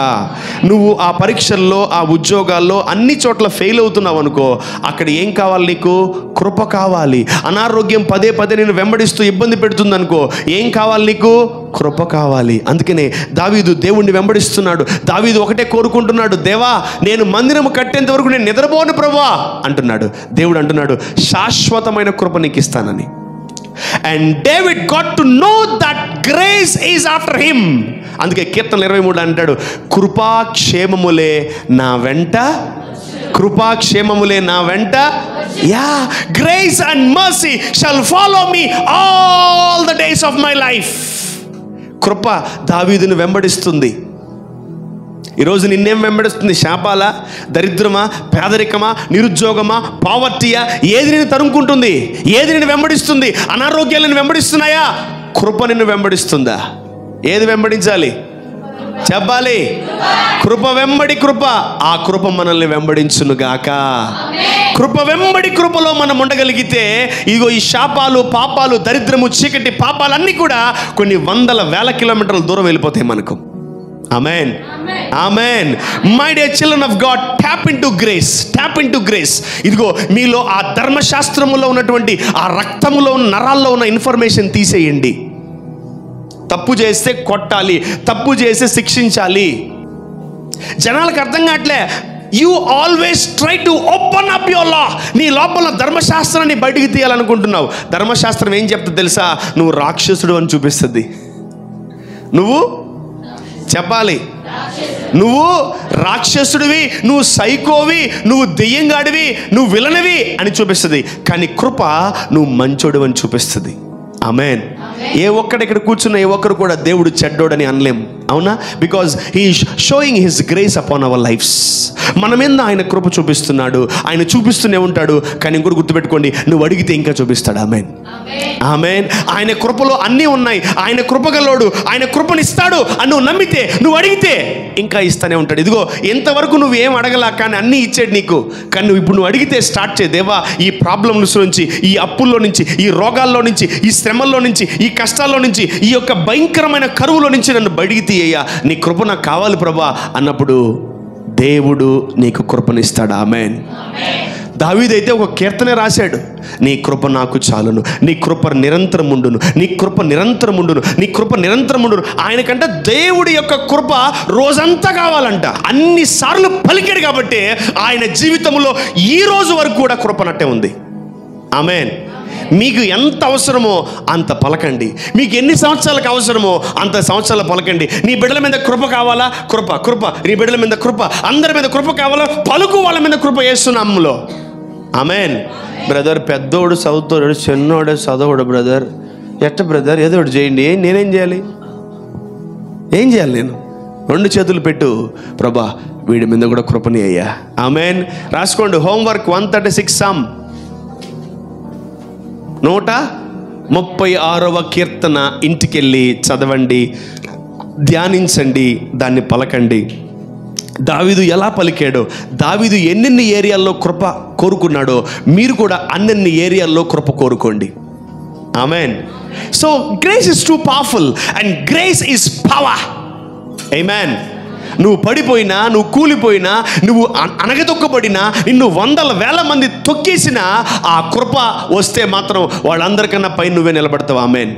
నువ్వు ఆ పరీక్షల్లో, ఆ ఉద్యోగాల్లో అన్ని చోట్ల ఫెయిల్ అవుతున్నావు అనుకో, అక్కడ ఏం కావాలి నీకు? కృప కావాలి. అనారోగ్యం పదే పదే నేను వెంబడిస్తూ ఇబ్బంది పెడుతుంది అనుకో, ఏం కావాలి నీకు? కృప కావాలి. అందుకనే దావీదు దేవుణ్ణి వెంబడిస్తున్నాడు. దావీదు ఒకటే కోరుకుంటున్నాడు, దేవా నేను మందిరము కట్టేంత వరకు నేను నిద్రపోను ప్రభువా అంటున్నాడు. దేవుడు అంటున్నాడు, శాశ్వతమైన కృప నీకు ఇస్తానని. And David got to know that grace is after him. అందుకే కీర్తన 23 అంటాడు, కృపాక్షేమములే నా వెంట, కృపాక్షేమములే నా వెంట. Yeah, grace and mercy shall follow me all the days of my life. కృప దావీదును వెంబడిస్తుంది. ఈరోజు నిన్నేం వెంబడిస్తుంది? శాపాలా, దరిద్రమా, పేదరికమా, నిరుద్యోగమా, పావర్టీయా? ఏది నిన్ను తరుముకుంటుంది? ఏది నిన్ను వెంబడిస్తుంది? అనారోగ్యాలు నిన్ను వెంబడిస్తున్నాయా? కృప నిన్ను వెంబడిస్తుందా? ఏది వెంబడించాలి చెప్పాలి? కృప వెంబడి కృప. ఆ కృప మనల్ని వెంబడించును గాక. కృప వెంబడి కృపలో మనం ఉండగలిగితే ఇదిగో ఈ శాపాలు, పాపాలు, దరిద్రము, చీకటి, పాపాలన్నీ కూడా కొన్ని వందల వేల కిలోమీటర్ల దూరం వెళ్ళిపోతాయి మనకు. Amen. Amen. My dear children of God, tap into grace. Tap into grace. ఇదిగో మీలో ఆ ధర్మశాస్త్రములో ఉన్నటువంటి ఆ రక్తములో ఉన్న నరాల్లో ఉన్న ఇన్ఫర్మేషన్ తీసేయండి. తప్పు చేస్తే కొట్టాలి, తప్పు చేస్తే శిక్షించాలి. జనాలకు అర్థం కావట్లే. You always try to open up your law. నీ లోపల ధర్మశాస్త్రాన్ని బయటికి తీయాలనుకుంటున్నావు. ధర్మశాస్త్రం ఏం చెప్తుంది తెలుసా? నువ్వు రాక్షసుడు అని చూపిస్తుంది. నువ్వు చెప్పాలి, నువ్వు రాక్షసుడివి, నువ్వు సైకోవి, నువ్వు దెయ్యంగాడివి, నువ్వు విలనివి అని చూపిస్తుంది. కానీ కృప నువ్వు మంచోడు అని చూపిస్తుంది. ఆమేన్. ఏ ఒక్కడు ఇక్కడ కూర్చున్న ఏ ఒక్కరు కూడా దేవుడు చెడ్డోడని అనలేం, అవునా? Because he is showing his grace upon our lifes. మన మీద ఆయన కృప చూపిస్తున్నాడు. ఆయన చూపిస్తూనే ఉంటాడు. కానీ ఇంకోటి గుర్తుపెట్టుకోండి, నువ్వు అడిగితే ఇంకా చూపిస్తాడు. ఆమేన్, ఆమేన్. ఆయన కృపలో అన్నీ ఉన్నాయి. ఆయన కృపగలోడు. ఆయన కృపనిస్తాడు అని నువ్వు నమ్మితే, నువ్వు అడిగితే ఇంకా ఇస్తానే ఉంటాడు. ఇదిగో ఎంతవరకు నువ్వు ఏం అడగలా, కానీ అన్నీ ఇచ్చాడు నీకు. కానీ నువ్వు ఇప్పుడు నువ్వు అడిగితే స్టార్ట్ చేయి. దేవా, ఈ ప్రాబ్లమ్స్ నుంచి, ఈ అప్పుల్లో నుంచి, ఈ రోగాల్లో నుంచి, ఈ శ్రమల్లో నుంచి, ఈ కష్టాల్లో నుంచి, ఈ యొక్క భయంకరమైన కరువులో నుంచి నన్ను బయటికి తీయ్యా. నీ కృప నాకు కావాలి ప్రభా అన్నప్పుడు దేవుడు నీకు కృపనిస్తాడు. ఆమేన్. దావీదైతే ఒక కీర్తన రాశాడు, నీ కృప నాకు చాలును, నీ కృప నిరంతరం ఉండును, నీ కృప నిరంతరం ఉండును, నీ కృప నిరంతరం ఉండును. ఆయనకంటే దేవుడి యొక్క కృప రోజంతా కావాలంట. అన్నిసార్లు పలికాడు కాబట్టి ఆయన జీవితంలో ఈ రోజు వరకు కూడా కృపనట్టే ఉంది. ఆమేన్. మీకు ఎంత అవసరమో అంత పలకండి. మీకు ఎన్ని సంవత్సరాలకు అవసరమో అంత సంవత్సరాలు పలకండి. నీ బిడ్డల మీద కృప కావాలా? కృప, కృప. నీ బిడ్డల మీద కృప, అందరి మీద కృప కావాలా? పలుకు వాళ్ళ మీద కృప యేసునామములో. ఆమేన్. బ్రదర్, పెద్దోడు చదువుతాడు, చిన్నోడు చదవడు. బ్రదర్ ఎట్ట బ్రదర్? ఏదో ఒకటి చేయండి. నేనేం చేయాలి? ఏం చేయాలి? నేను 2 చేతులు పెట్టు, ప్రభా వీడి మీద కూడా కృపని అయ్యా. ఆమేన్. రాసుకోండి, హోంవర్క్ 136 సమ్ 136వ కీర్తన ఇంటికెళ్ళి చదవండి, ధ్యానించండి, దాన్ని పలకండి. దావీదు ఎలా పలికాడో, దావీదు ఎన్నెన్ని ఏరియాల్లో కృప కోరుకున్నాడో మీరు కూడా అన్నెన్ని ఏరియాల్లో కృప కోరుకోండి. Amen. So grace is too powerful and grace is power. Amen. నువ్వు పడిపోయినా, నువ్వు కూలిపోయినా, నువ్వు అనగదొక్కబడినా, నిన్ను వందల వేల మంది తొక్కేసినా ఆ కృప వస్తే మాత్రం వాళ్ళందరికన్నా పైన నువ్వే నిలబడతావు. ఆమేన్.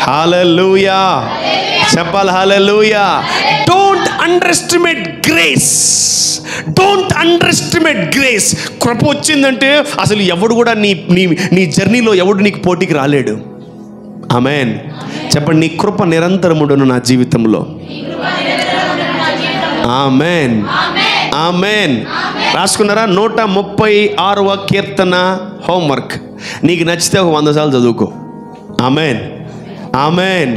హల్లెలూయా. చెప్పాలి hallelujah. Don't underestimate grace. Don't underestimate grace. కృప వచ్చిందంటే అసలు ఎవడు కూడా నీ జర్నీలో ఎవడు నీకు పోటీకి రాలేడు. ఆమేన్. చెప్పండి, నీ కృప నిరంతరముడును నా జీవితంలో. ఆమేన్, ఆమేన్. రాసుకున్నారా? 136వ కీర్తన హోంవర్క్. నీకు నచ్చితే ఒక 100 సార్లు చదువుకో. ఆమేన్, ఆమెన్.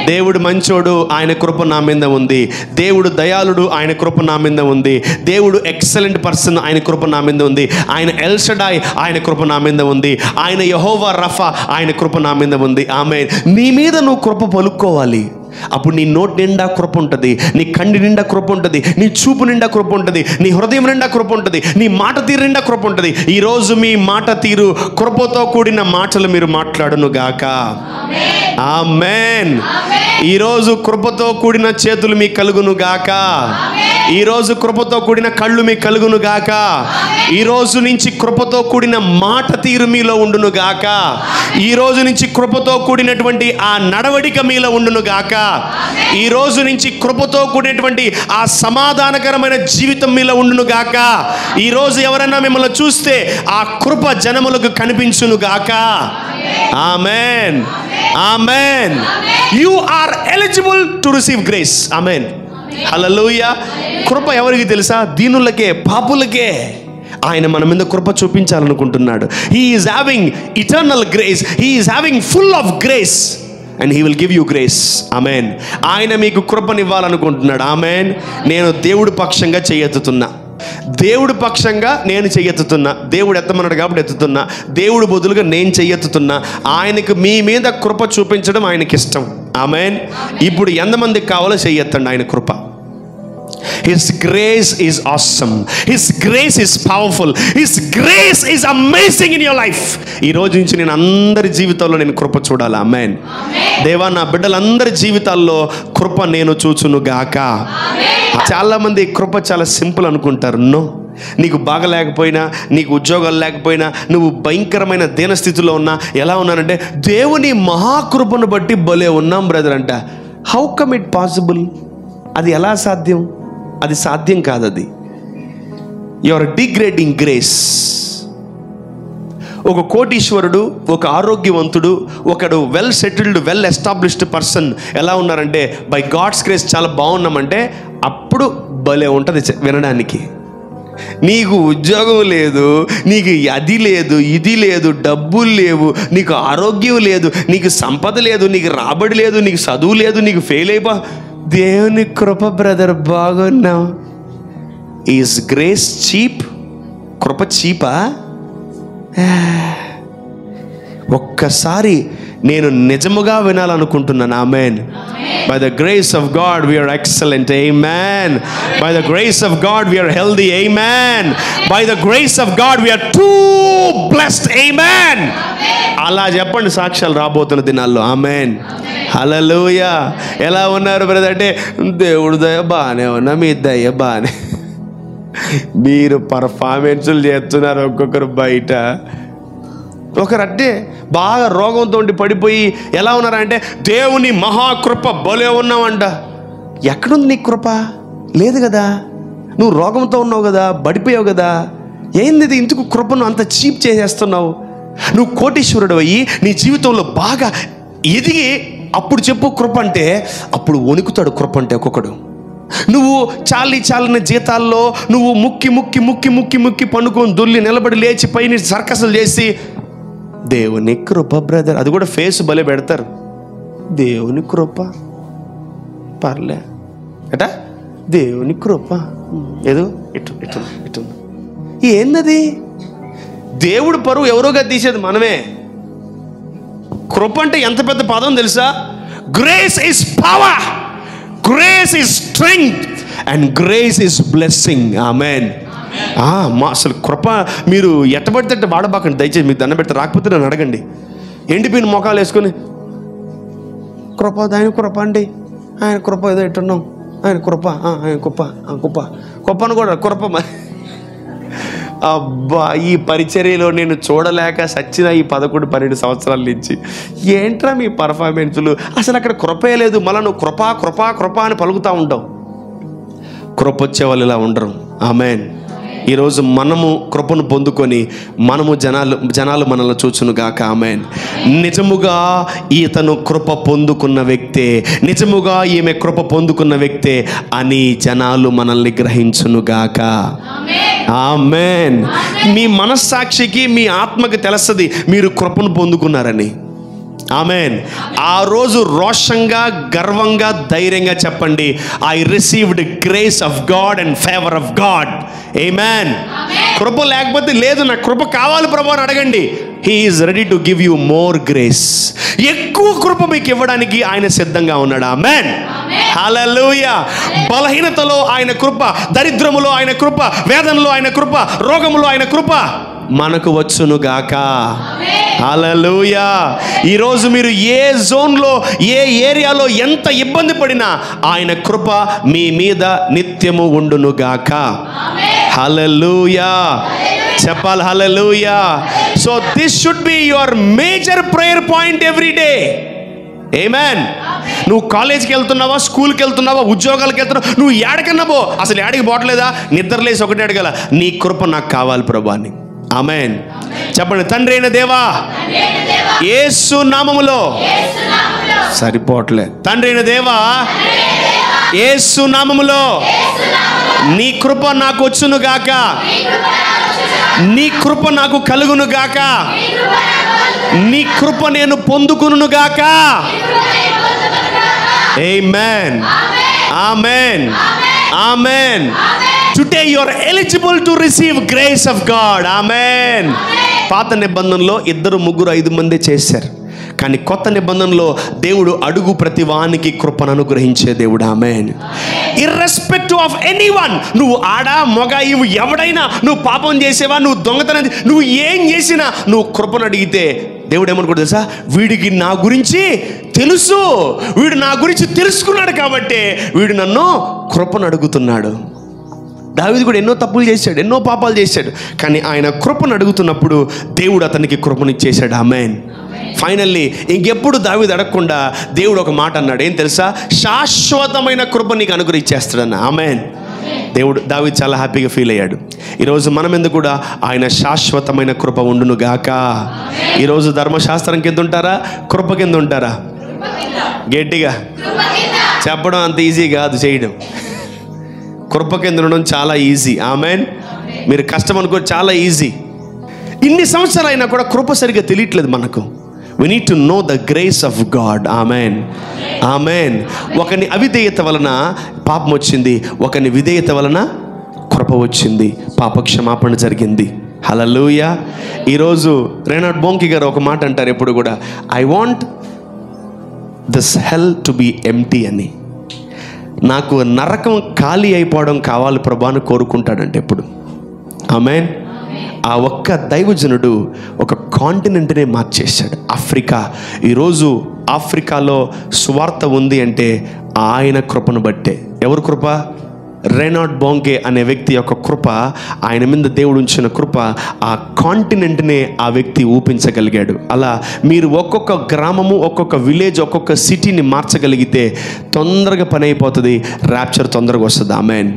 దేవుడు మంచోడు, ఆయన కృప నా మీద ఉంది. దేవుడు దయాళుడు, ఆయన కృప నా మీద ఉంది. దేవుడు ఎక్సలెంట్ పర్సన్, ఆయన కృప నా మీద ఉంది. ఆయన ఎల్ షడాయ్, ఆయన కృప నా మీద ఉంది. ఆయన యెహోవా రఫా, ఆయన కృప నా మీద ఉంది. ఆమెన్. నీ మీద నువ్వు కృప పలుక్కోవాలి. అప్పుడు నీ నోటి నిండా కృప ఉంటుంది, నీ కంటి నిండా కృప ఉంటుంది, నీ చూపు నిండా కృప ఉంటుంది, నీ హృదయం నిండా కృప ఉంటుంది, నీ మాట తీరు నిండా కృప ఉంటుంది. ఈరోజు మీ మాట తీరు కృపతో కూడిన మాటలు మీరు మాట్లాడును గాక. ఆమేన్. ఈరోజు కృపతో కూడిన చేతులు మీకు కలుగును గాక. ఈరోజు కృపతో కూడిన కళ్ళు మీకు కలుగును గాక. ఈ రోజు నుంచి కృపతో కూడిన మాట తీరు మీలో ఉండును గాక. ఈ రోజు నుంచి కృపతో కూడినటువంటి ఆ నడవడిక మీలో ఉండును గాక. ఈ రోజు నుంచి కృపతో కూడినటువంటి ఆ సమాధానకరమైన జీవితం మీలో ఉండును గాక. ఈ రోజు ఎవరైనా మిమ్మల్ని చూస్తే ఆ కృప జనములకు కనిపించును గాక. Amen. Amen. You are eligible to receive grace. Amen. Hallelujah. కృప ఎవరికి తెలుసా? దీనులకే, పాపులకే ఆయన మన మీద కృప చూపించాలనుకుంటున్నాడు. He is having eternal grace, he is having full of grace and he will give you grace. Amen. ఆయన మీకు కృపనివ్వాలనుకుంటున్నాడు. ఆమేన్. నేను దేవుడి పక్షంగా చెయ్యెత్తుతున్నా, దేవుడి పక్షంగా నేను చెయ్యెత్తుతున్నా. దేవుడు ఎత్తమన్నాడు కాబట్టి ఎత్తుతున్నా. దేవుడు బదులుగా నేను చెయ్యెత్తుతున్నా. ఆయనకు మీ మీద కృప చూపించడం ఆయనకి ఇష్టం. ఆమేన్. ఇప్పుడు ఎంతమందికి కావాలో చెయ్యెత్తండి ఆయన కృప. His grace is awesome. His grace is powerful. His grace is amazing in your life. ఈ రోజు నుంచి నేను అందరి జీవితాల్లో నేను కృప చూడాలి. ఆమేన్. దేవా, నా బిడ్డలందరి జీవితాల్లో కృప నేను చూచును గాక. చాలా మంది కృప చాలా సింపుల్ అనుకుంటారు. నో, నీకు బాగలేకపోయినా, నీకు ఉద్యోగాలు లేకపోయినా, నువ్వు భయంకరమైన దీనస్థితిలో ఉన్నా, ఎలా ఉన్నానంటే దేవుని మహాకృపను బట్టి భలే ఉన్నాం బ్రదర్ అంట. How come it possible? అది ఎలా సాధ్యం? అది సాధ్యం కాదు. అది యు ఆర్ డిగ్రేడింగ్ గ్రేస్. ఒక కోటీశ్వరుడు, ఒక ఆరోగ్యవంతుడు, ఒకడు well settled, well established person ఎలా ఉన్నారంటే బై గాడ్స్ గ్రేస్ చాలా బాగున్నామంటే అప్పుడు భలే ఉంటుంది వినడానికి. నీకు ఉద్యోగం లేదు, నీకు అది లేదు, ఇది లేదు, డబ్బులు లేవు, నీకు ఆరోగ్యం లేదు, నీకు సంపద లేదు, నీకు రాబడి లేదు, నీకు చదువు లేదు, నీకు ఫెయిల్ అయిపో. దేవుని కృప బ్రదర్ బాగున్నావు. Is grace cheap? కృప చీపా? ఒక్కసారి నేను నిజముగా వినాలనుకుంటున్నాను. ఆమేన్. By the grace of God we are excellent. Amen. By the grace of God we are healthy. Amen. By the grace of God we are too blessed. Amen. అలా చెప్పండి సాక్ష్యాలు రాబోతున్న దినాల్లో. ఆమేన్. హల్లెలూయా. ఎలా ఉన్నారు బ్రదర్ అంటే దేవుడు దయ బాగానే ఉన్నా, మీ దయ బాగానే. మీరు పర్ఫార్మెన్సులు చేస్తున్నారు ఒక్కొక్కరు బయట. ఒకరు అంటే బాగా రోగంతో పడిపోయి ఎలా ఉన్నారంటే దేవుని మహాకృప భలే ఉన్నావంట. ఎక్కడుంది నీ కృప? లేదు కదా. నువ్వు రోగంతో ఉన్నావు కదా, పడిపోయావు కదా. ఏంది ఇది? ఇందుకు కృపను అంత చీప్ చేసేస్తున్నావు. నువ్వు కోటీశ్వరుడు అయ్యి నీ జీవితంలో బాగా ఎదిగి అప్పుడు చెప్పు కృప అంటే. అప్పుడు వణుకుతాడు కృప అంటే ఒక్కొక్కడు. నువ్వు చాలిన జీతాల్లో నువ్వు ముక్కి ముక్కి ముక్కి ముక్కి ముక్కి పనుకొని దొల్లి నిలబడి లేచి పైన సర్కసులు చేసి దేవుని కృప బ్రదర్, అది కూడా ఫేస్ భలే పెడతారు. దేవుని కృప పర్లే అట, దేవుని కృప ఏదో ఇటు ఇటు ఇటు. ఏందది? దేవుడు పరువు ఎవరోగా తీసేది మనమే. కృప అంటే ఎంత పెద్ద పదం తెలుసా? Grace is power, grace is strength and grace is blessing. Amen. అసలు కృప మీరు ఎట్టబడితే వాడబాకండి దయచేసి. మీకు దండం పెడితే రాకపోతే నన్ను అడగండి. ఎండిపోయిన మొఖాలు వేసుకొని కృప, ఆయన కృప అండి, ఆయన కృప ఏదో ఎట్టున్నాం, ఆయన కృప, ఆయన కృప, కృప కృపను కూడా కృప. అబ్బా, ఈ పరిచర్యలో నేను చూడలేక సచ్చిన ఈ 11-12 సంవత్సరాల నుంచి ఏంట్రా మీ పర్ఫార్మెన్సులు? అసలు అక్కడ కృపే లేదు. మళ్ళీ నువ్వు కృప కృప కృప అని పలుకుతూ ఉంటావు. కృప వచ్చే వాళ్ళు ఇలా ఉండరు. ఆమేన్. ఈరోజు మనము కృపను పొందుకొని మనము జనాలు మనల్ని చూచును గాక. ఆమేన్. నిజముగా ఈతను కృప పొందుకున్న వ్యక్తే, నిజముగా ఈమె కృప పొందుకున్న వ్యక్తే అని జనాలు మనల్ని గ్రహించును గాక. ఆమేన్. మీ మనస్సాక్షికి, మీ ఆత్మకి తెలుస్తుంది మీరు కృపను పొందుకున్నారని. ఆమెన్. ఆ రోజు రోషంగా, గర్వంగా, ధైర్యంగా చెప్పండి, I received grace of God and favour of God. Amen. కృప లేకపోతే లేదు, నాకు కృప కావాలి ప్రభు అని అడగండి. He is ready to give you more grace. ఎక్కువ కృప మీకు ఇవ్వడానికి ఆయన సిద్ధంగా ఉన్నాడు. ఆమేన్. హల్లెలూయా. బలహీనతలో ఆయన కృప, దరిద్రములో ఆయన కృప, వేదనలో ఆయన కృప, రోగములో ఆయన కృప మనకు వచ్చును గాక. హల్లెలూయా. ఈరోజు మీరు ఏ జోన్లో, ఏ ఏరియాలో ఎంత ఇబ్బంది పడినా ఆయన కృప మీ మీద నిత్యము ఉండును గాక. హల్లెలూయా. చెప్పాలి hallelujah. So this should be your major prayer point every day. Amen. నువ్వు కాలేజీకి వెళ్తున్నావా, స్కూల్కి వెళ్తున్నావా, ఉద్యోగాలకు వెళ్తున్నావా, నువ్వు ఏడకన్నా పో, అసలు ఏడికి పోవట్లేదా, నిద్రలేసి ఒకటి అడగల, నీ కృప నాకు కావాలి ప్రభు అని. ఆమేన్. చెప్పండి, తండ్రి అయిన దేవా, యేసు నామములో. సరిపోవట్లే. తండ్రి అయిన దేవా, యేసు నామములో నీ కృప నాకు వచ్చును గాక, నీ కృప నాకు కలుగును గాక, నీ కృప నేను పొందుకును గాక. Amen. Amen. Amen. Today you are eligible to receive grace of God. Amen. పాత నిబంధనలో 2, 3, 5 మంది చేశారు, కానీ కొత్త నిబంధనలో దేవుడు అడుగు ప్రతి వానికి కృపను అనుగ్రహించే దేవుడు. ఆమేన్. ఇర్రెస్పెక్టివ్ ఆఫ్ ఎనీవన్, నువ్వు ఆడ మొగ ఇవి ఎవడైనా, నువ్వు పాపం చేసేవా, నువ్వు దొంగతనం, నువ్వు ఏం చేసినా నువ్వు కృపను అడిగితే దేవుడు ఏమనుకుంటు తెలుసా, వీడికి నా గురించి తెలుసు, వీడు నా గురించి తెలుసుకున్నాడు కాబట్టి వీడు నన్ను కృపను అడుగుతున్నాడు. దావీదు కూడా ఎన్నో తప్పులు చేశాడు, ఎన్నో పాపాలు చేశాడు, కానీ ఆయన కృపను అడుగుతున్నప్పుడు దేవుడు అతనికి కృపనిచ్చేశాడు. ఆమేన్. ఫైనల్లీ ఇంకెప్పుడు దావీదు అడగకుండా దేవుడు ఒక మాట అన్నాడు, ఏం తెలుసా, శాశ్వతమైన కృప నీకు అనుగ్రహించేస్తాడన్న. ఆమేన్. దావీదు చాలా హ్యాపీగా ఫీల్ అయ్యాడు. ఈరోజు మనం ఎందుకు కూడా ఆయన శాశ్వతమైన కృప ఉండును గాక. ఈరోజు ధర్మశాస్త్రం కింద ఉంటారా, కృప కింద ఉంటారా? గట్టిగా చెప్పడం అంత ఈజీ కాదు, చేయడం. కృప కింద ఉండడం చాలా ఈజీ. ఆమేన్. మీరు కష్టం అనుకో, చాలా ఈజీ. ఇన్ని సంవత్సరాలు అయినా కూడా కృప సరిగ్గా తెలియట్లేదు మనకు. we need to know the grace of God. ఆమేన్. ఆమేన్. ఒకని అవిధేయత వలన పాపం వచ్చింది, ఒకని విధేయత వలన కృప వచ్చింది, పాప క్షమాపణ జరిగింది. హల్లెలూయా. ఈరోజు రేనాడ్ బోంకి గారు ఒక మాట అంటారు ఎప్పుడు కూడా, I want this hell to be empty అని. నాకు నరకం ఖాళీ అయిపోవడం కావాలి ప్రభా అని కోరుకుంటాడంటే ఎప్పుడు. ఆమేన్. ఆ ఒక్క దైవజనుడు ఒక కాంటినెంట్నే మార్చేశాడు, ఆఫ్రికా. ఈరోజు ఆఫ్రికాలో సువార్త ఉంది అంటే ఆయన కృపను బట్టే. ఎవరు కృప? రేనాడ్ బోంకే అనే వ్యక్తి యొక్క కృప, ఆయన మీద దేవుడు ఉంచిన కృప ఆ కాంటినెంట్నే ఆ వ్యక్తి ఊపించగలిగాడు. అలా మీరు ఒక్కొక్క గ్రామము, ఒక్కొక్క విలేజ్, ఒక్కొక్క సిటీని మార్చగలిగితే తొందరగా పని అయిపోతుంది, ర్యాప్చర్ తొందరగా వస్తుంది. ఆమేన్.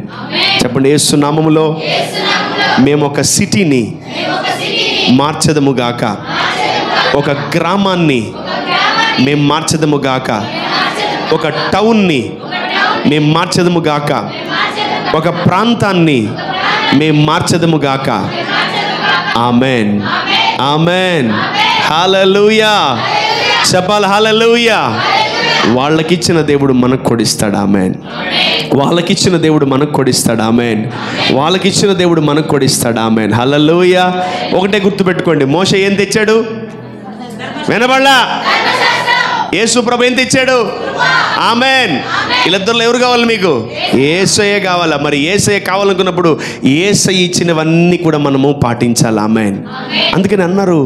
చెప్పండి, యేసు నామములో మేము ఒక సిటీని మార్చదము గాక, ఒక గ్రామాన్ని మేము మార్చదము గాక, ఒక టౌన్ని మేము మార్చదము గాక, ఒక ప్రాంతాన్ని మేము మార్చదము గాక. ఆమేన్. ఆమేన్. హల్లెలూయా. చెప్పాలి హల్లెలూయా. వాళ్ళకిచ్చిన దేవుడు మనకు కొడిస్తాడు. ఆమేన్. వాళ్ళకిచ్చిన దేవుడు మనకు కొడిస్తాడు. ఆమేన్. వాళ్ళకిచ్చిన దేవుడు మనకు కొడిస్తాడు. ఆమేన్. హల్లెలూయా. ఒకటే గుర్తుపెట్టుకోండి, మోషే ఏం తెచ్చాడు? వినబడలా? యేసు ప్రభు ఏం తెచ్చాడు? ఆమేన్. వీళ్ళిద్దరిలో ఎవరు కావాలి మీకు? యేసయ్య కావాలా? మరి యేసయ్య కావాలనుకున్నప్పుడు యేసయ్య ఇచ్చినవన్నీ కూడా మనము పాటించాలి. ఆమేన్. అందుకని అన్నారు,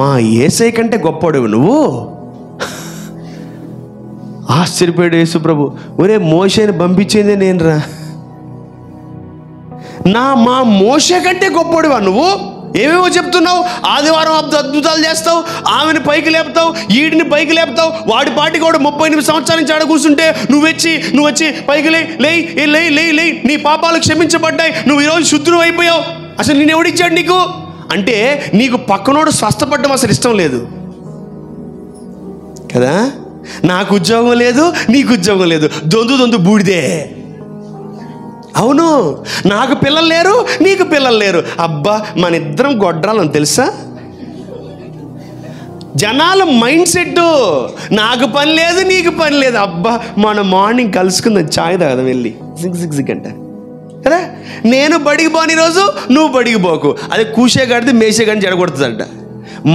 మా యేసయ్య కంటే గొప్పవాడు నువ్వు. ఆశ్చర్యపోయాడు యేసు ప్రభు. ఒరే, మోషేని పంపించేదే నేనురా, మా మోషే కంటే గొప్పవాడువా నువ్వు? ఏమేమో చెప్తున్నావు, ఆదివారం అద్భుతాలు చేస్తావు, ఆమెను పైకి లేపుతావు, ఈడిని పైకి లేపుతావు, వాడి పాటి కూడా 38 సంవత్సరాల నుంచి ఆడ కూర్చుంటే నువ్వు వచ్చి పైకి లే, నీ పాపాలు క్షమించబడ్డాయి, నువ్వు ఈరోజు శుద్ధుడు అయిపోయావు, అసలు నేను ఎవడిచ్చాడు నీకు అంటే నీకు పక్కనోడు స్వస్థపడ్డం అసలు ఇష్టం లేదు కదా. నాకు ఉద్యోగం లేదు, నీకు ఉద్యోగం లేదు, దొందు బూడిదే. అవును, నాకు పిల్లలు లేరు, నీకు పిల్లలు లేరు. అబ్బా, మన ఇద్దరం గొడ్రాలని తెలుసా? జనాల మైండ్ సెట్ నాకు పని లేదు, నీకు పని లేదు. అబ్బా మన మార్నింగ్ కలుసుకుందాం, ఛాయ్ తాగదాం వెళ్ళి, సిగ్ అంట కదా. నేను బడికి పోని రోజు నువ్వు బడికి పోకు, అదే కూసే గడితే మేసే గడిని జడగొడుతుందంట.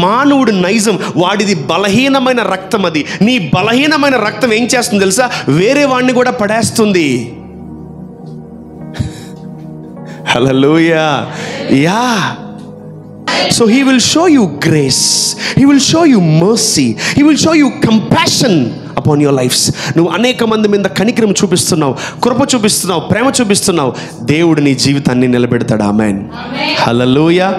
మానవుడు నైజం, వాడిది బలహీనమైన రక్తం. అది నీ బలహీనమైన రక్తం ఏం చేస్తుంది తెలుసా? వేరే వాడిని కూడా పడేస్తుంది. హల్లెలూయా. Yeah. So he will show you grace, he will show you mercy, he will show you compassion upon your lives. నువ్వు అనేక మంది మీద కనికరం చూపిస్తున్నావు, కృప చూపిస్తున్నావు, ప్రేమ చూపిస్తున్నావు, దేవుడు నీ జీవితాన్ని నిలబెడతాడు. ఆమేన్. హల్లెలూయా.